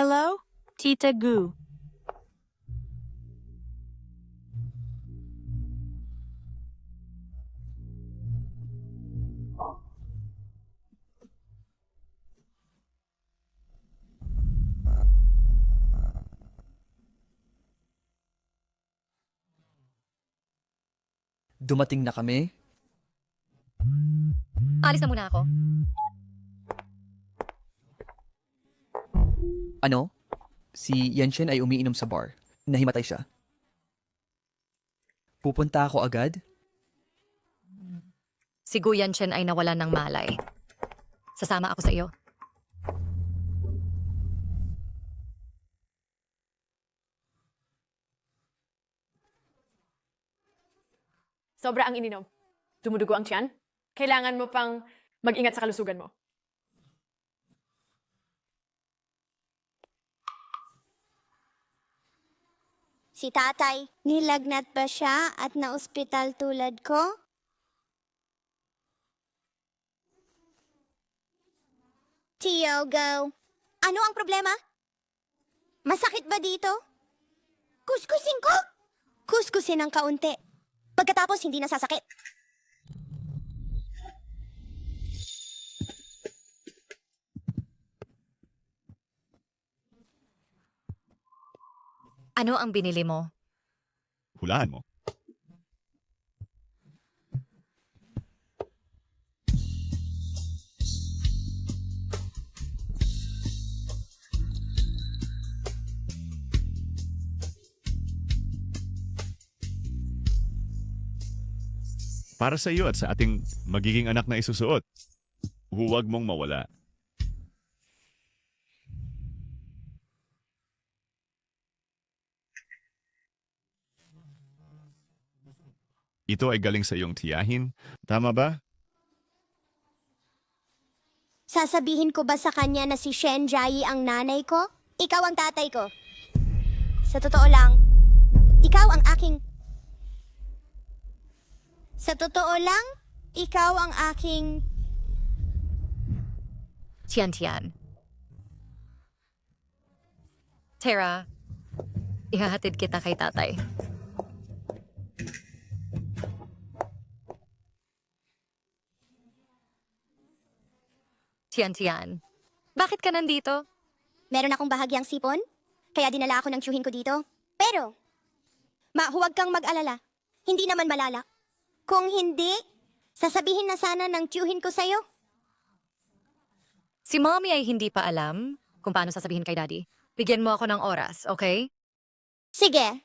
Hello? Tita Gu. Dumating na kami. Alis na muna ako. Ano? Si Yanshin ay umiinom sa bar. Nahimatay siya. Pupunta ako agad? Si Gu Yanchen ay nawalan ng malay. Sasama ako sa iyo. Sobra ang ininom. Dumudugo ang tiyan. Kailangan mo pang mag-ingat sa kalusugan mo. Si tatay, nilagnat ba siya at na-ospital tulad ko? Tiogo, ano ang problema? Masakit ba dito? Kuskusin ko? Kuskusin ng kaunti. Pagkatapos hindi nasasakit. Ano ang binili mo? Hulaan mo. Para sa iyo at sa ating magiging anak na isusuot, huwag mong mawala. Ito ay galing sa iyong tiyahin, tama ba? Sasabihin ko ba sa kanya na si Shenjai ang nanay ko? Ikaw ang tatay ko. Sa totoo lang, ikaw ang aking... Sa totoo lang, ikaw ang aking... Tiyan-tiyan. Tara, ihahatid kita kay tatay. Tiyan-tiyan, bakit ka nandito? Meron akong bahagyang sipon, kaya dinala ako ng tiyuhin ko dito. Pero, huwag kang mag-alala. Hindi naman malala. Kung hindi, sasabihin na sana ng tiyuhin ko sa'yo. Si mommy ay hindi pa alam kung paano sasabihin kay daddy. Bigyan mo ako ng oras, okay? Sige.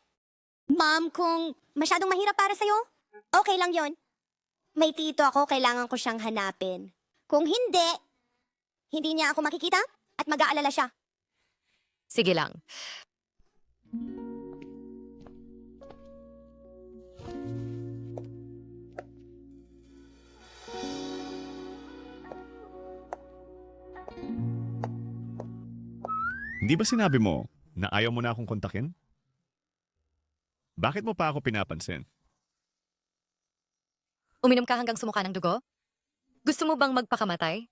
Ma'am, kung masyadong mahirap para sa'yo, okay lang yon. May tito ako, kailangan ko siyang hanapin. Kung hindi niya ako makikita at mag-aalala siya. Sige lang. Hindi ba sinabi mo na ayaw mo na akong kontakin? Bakit mo pa ako pinapansin? Uminom ka hanggang sumuka ng dugo? Gusto mo bang magpakamatay?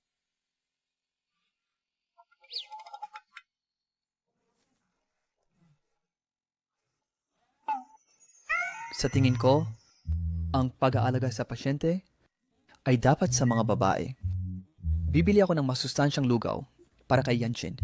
Sa tingin ko, ang pag-aalaga sa pasyente ay dapat sa mga babae. Bibili ako ng masustansyang lugaw para kay Yanshin.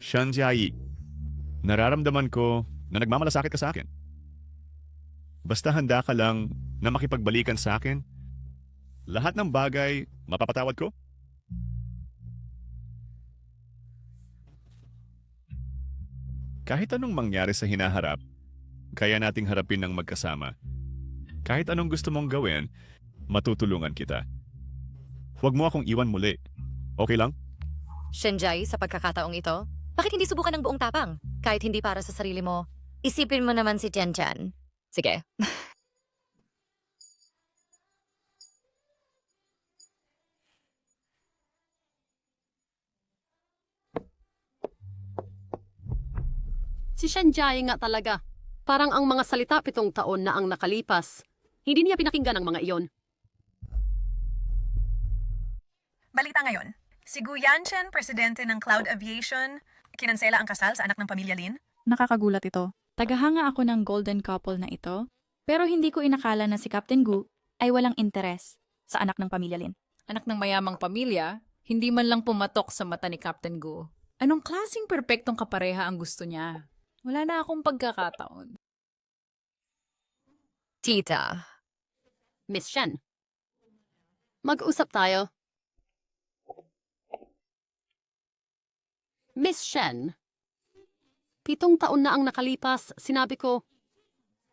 Shenjai, nararamdaman ko na nagmamalasakit ka sa akin. Basta handa ka lang na makipagbalikan sa akin. Lahat ng bagay, mapapatawad ko? Kahit anong mangyari sa hinaharap, kaya nating harapin ng magkasama. Kahit anong gusto mong gawin, matutulungan kita. Huwag mo akong iwan muli. Okay lang? Shenjai, sa pagkakataong ito, bakit hindi subukan ng buong tapang? Kahit hindi para sa sarili mo, isipin mo naman si Tian-chan. Sige. Si Shenjai nga talaga. Parang ang mga salita 7 taon na ang nakalipas. Hindi niya pinakinggan ang mga iyon. Balita ngayon, si Gu Yanchen, presidente ng Cloud Aviation, kinansela ang kasal sa anak ng pamilya Lin. Nakakagulat ito. Tagahanga ako ng golden couple na ito, pero hindi ko inakala na si Captain Gu ay walang interes sa anak ng pamilya Lin. Anak ng mayamang pamilya, hindi man lang pumatok sa mata ni Captain Gu. Anong klaseng perpektong kapareha ang gusto niya? Wala na akong pagkakataon. Tita. Miss Shen, mag-usap tayo. Miss Shen, 7 taon na ang nakalipas, sinabi ko,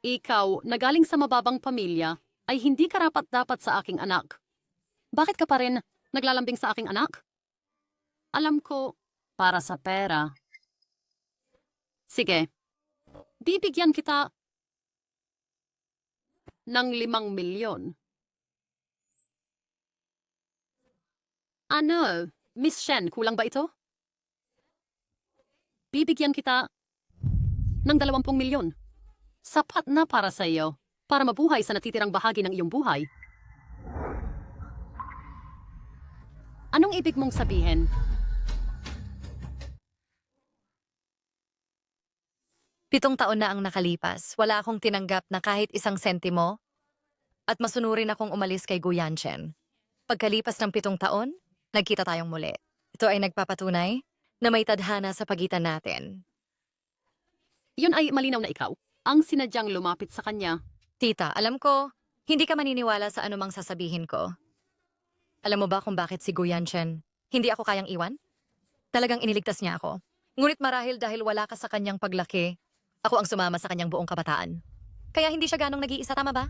ikaw na galing sa mababang pamilya ay hindi karapat-dapat sa aking anak. Bakit ka pa rin naglalambing sa aking anak? Alam ko, para sa pera. Sige, bibigyan kita ng 5 milyon. Ano, Miss Shen, kulang ba ito? Bibigyan kita ng 20 milyon. Sapat na para sa iyo, para mabuhay sa natitirang bahagi ng iyong buhay. Anong ibig mong sabihin? 7 taon na ang nakalipas, wala akong tinanggap na kahit isang sentimo at masunurin akong umalis kay Gu Yanchen. Pagkalipas ng 7 taon, nagkita tayong muli. Ito ay nagpapatunay na may tadhana sa pagitan natin. Yun ay malinaw na ikaw ang sinadyang lumapit sa kanya. Tita, alam ko, hindi ka maniniwala sa anumang sasabihin ko. Alam mo ba kung bakit si Gu Yanchen hindi ako kayang iwan? Talagang iniligtas niya ako. Ngunit marahil dahil wala ka sa kanyang paglaki, ako ang sumama sa kanyang buong kabataan. Kaya hindi siya ganong nag-iisa, tama ba?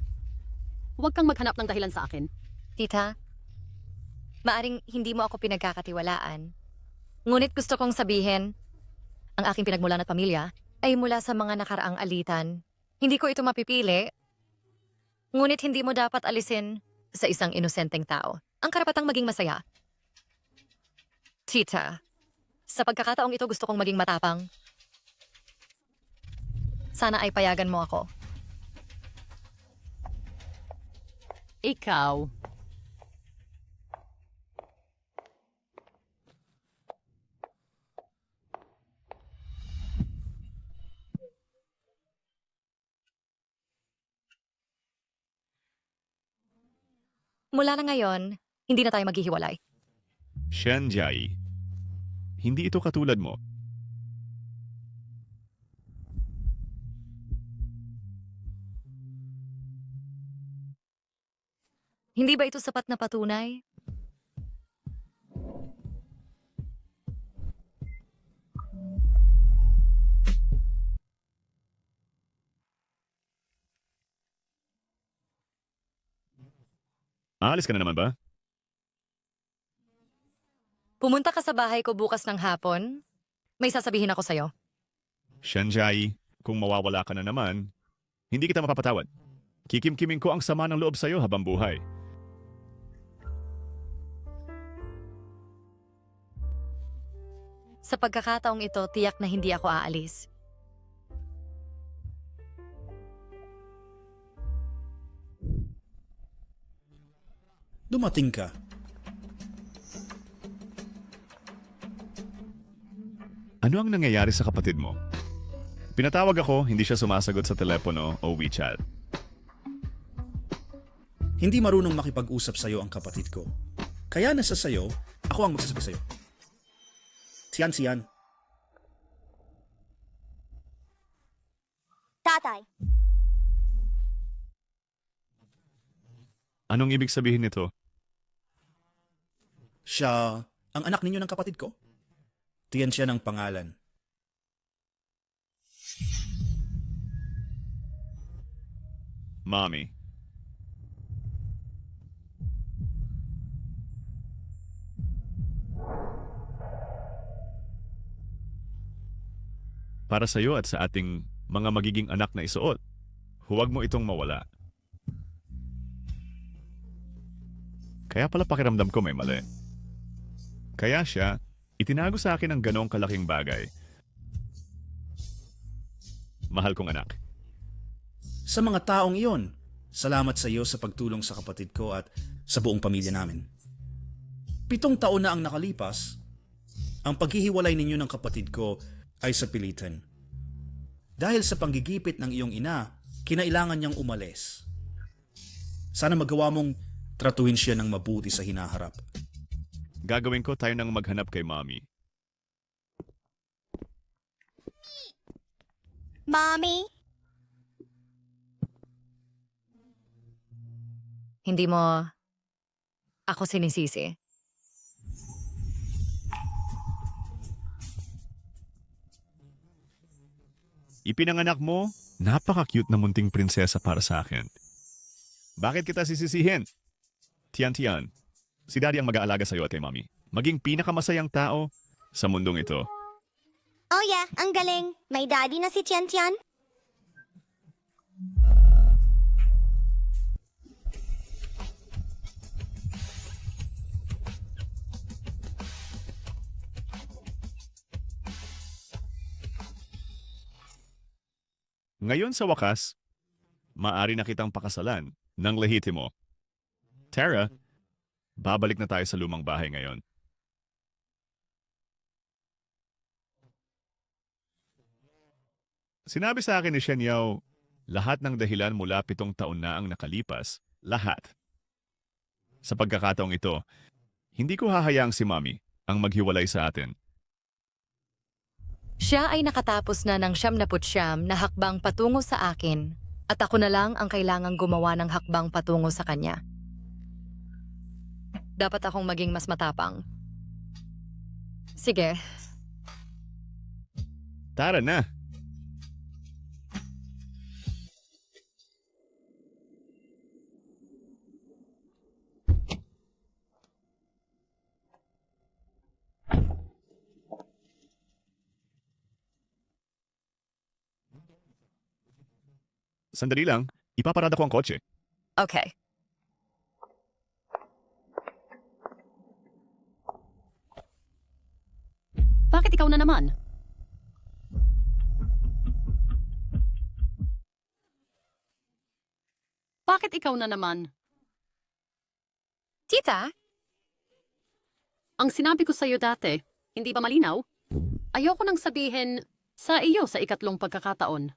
Huwag kang maghanap ng dahilan sa akin. Tita, maaring hindi mo ako pinagkakatiwalaan. Ngunit gusto kong sabihin, ang aking pinagmulan at pamilya ay mula sa mga nakaraang alitan. Hindi ko ito mapipili, ngunit hindi mo dapat alisin sa isang inosenteng tao ang karapatang maging masaya. Tita, sa pagkakataong ito gusto kong maging matapang. Sana ay payagan mo ako. Ikaw. Mula na ngayon, hindi na tayo maghihiwalay. Shenjai, hindi ito katulad mo. Hindi ba ito sapat na patunay? Aalis ka na naman ba? Pumunta ka sa bahay ko bukas ng hapon. May sasabihin ako sa'yo. Shenjai, kung mawawala ka na naman, hindi kita mapapatawad. Kikimkiming ko ang sama ng loob sa'yo habang buhay. Sa pagkakataong ito, tiyak na hindi ako aalis. Dumating ka. Ano ang nangyayari sa kapatid mo? Pinatawag ako, hindi siya sumasagot sa telepono o WeChat. Hindi marunong makipag-usap sa'yo ang kapatid ko. Kaya nasa sa'yo, ako ang magsasabi sa'yo. Siyan. Tatay, Anong ibig sabihin nito? Siya ang anak ninyo ng kapatid ko. Tiyan siya ng pangalan. Mommy. Para sa iyo at sa ating mga magiging anak na isuot, huwag mo itong mawala. Kaya pala pakiramdam ko may mali. Kaya siya, itinago sa akin ang ganong kalaking bagay. Mahal kong anak. Sa mga taong iyon, salamat sa iyo sa pagtulong sa kapatid ko at sa buong pamilya namin. 7 taon na ang nakalipas, ang paghihiwalay ninyo ng kapatid ko ay sa pilitan. Dahil sa panggigipit ng iyong ina, kinailangan niyang umalis. Sana magawa mong tratuhin siya ng mabuti sa hinaharap. Gagawin ko tayo nang maghanap kay Mommy. Mommy? Hindi mo ako sinisisi. Ipinanganak mo, napaka-cute na munting prinsesa para sa akin. Bakit kita sisisihin? Tiyan, si Daddy ang mag-aalaga sa iyo at kay Mommy. Maging pinakamasayang tao sa mundong ito. Oh yeah, ang galing. May daddy na si Tian Tian. Ngayon sa wakas, maaari na kitang pakasalan ng lehitimo. Tara, babalik na tayo sa lumang bahay ngayon. Sinabi sa akin ni Shen Yao, lahat ng dahilan mula 7 taon na ang nakalipas, lahat. Sa pagkakataong ito, hindi ko hahayaang si Mommy ang maghiwalay sa atin. Siya ay nakatapos na ng 79 na hakbang patungo sa akin at ako na lang ang kailangang gumawa ng hakbang patungo sa kanya. Dapat akong maging mas matapang. Sige. Tara na! Sandali lang, ipaparada ko ang kotse. Okay. Bakit ikaw na naman? Bakit ikaw na naman? Tita? Ang sinabi ko sa'yo dati, hindi ba malinaw? Ayoko nang sabihin sa iyo sa ikatlong pagkakataon.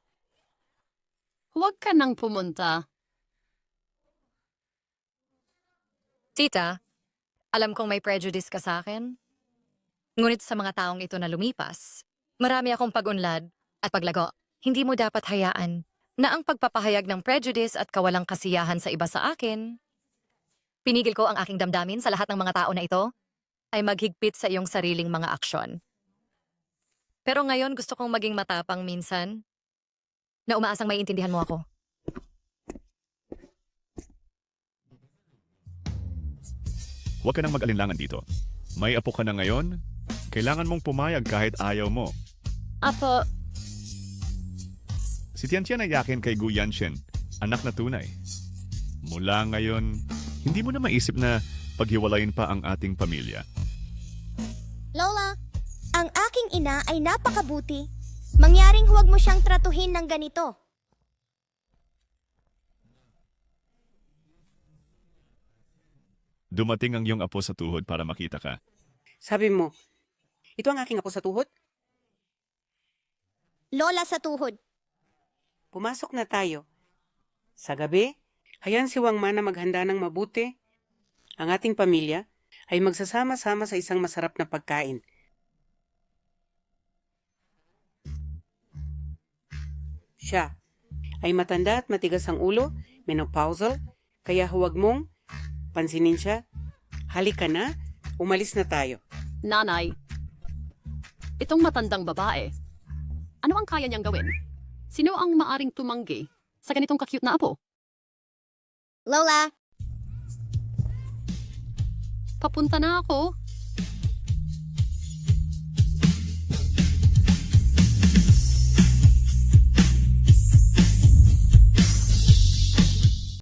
Huwag ka nang pumunta. Tita, alam kong may prejudice ka sa akin. Ngunit sa mga taong ito na lumipas, marami akong pag-unlad at paglago. Hindi mo dapat hayaan na ang pagpapahayag ng prejudice at kawalang kasiyahan sa iba sa akin. Pinigil ko ang aking damdamin sa lahat ng mga tao na ito ay maghigpit sa iyong sariling mga aksyon. Pero ngayon gusto kong maging matapang minsan na umaasang maiintindihan mo ako. Huwag ka nang mag-alinlangan dito. May apo ka na ngayon, kailangan mong pumayag kahit ayaw mo. Apo, Si Tian-Tian ay yakin kay Gu Yanshen, anak na tunay. Mula ngayon, hindi mo na maisip na paghiwalayin pa ang ating pamilya. Lola, ang aking ina ay napakabuti. Mangyaring huwag mo siyang tratuhin ng ganito. Dumating ang iyong apo sa tuhod para makita ka. Sabi mo, ito ang aking apo sa tuhod? Lola sa tuhod. Pumasok na tayo. Sa gabi, hayaan si Wang Ma na maghanda ng mabuti. Ang ating pamilya ay magsasama-sama sa isang masarap na pagkain. Siya ay matanda at matigas ang ulo, menopausal, kaya huwag mong Pansinin siya. Halika na. Umalis na tayo. Nanay, itong matandang babae, ano ang kaya niyang gawin? Sino ang maaring tumanggi sa ganitong ka-cute na apo? Lola, Papunta na ako.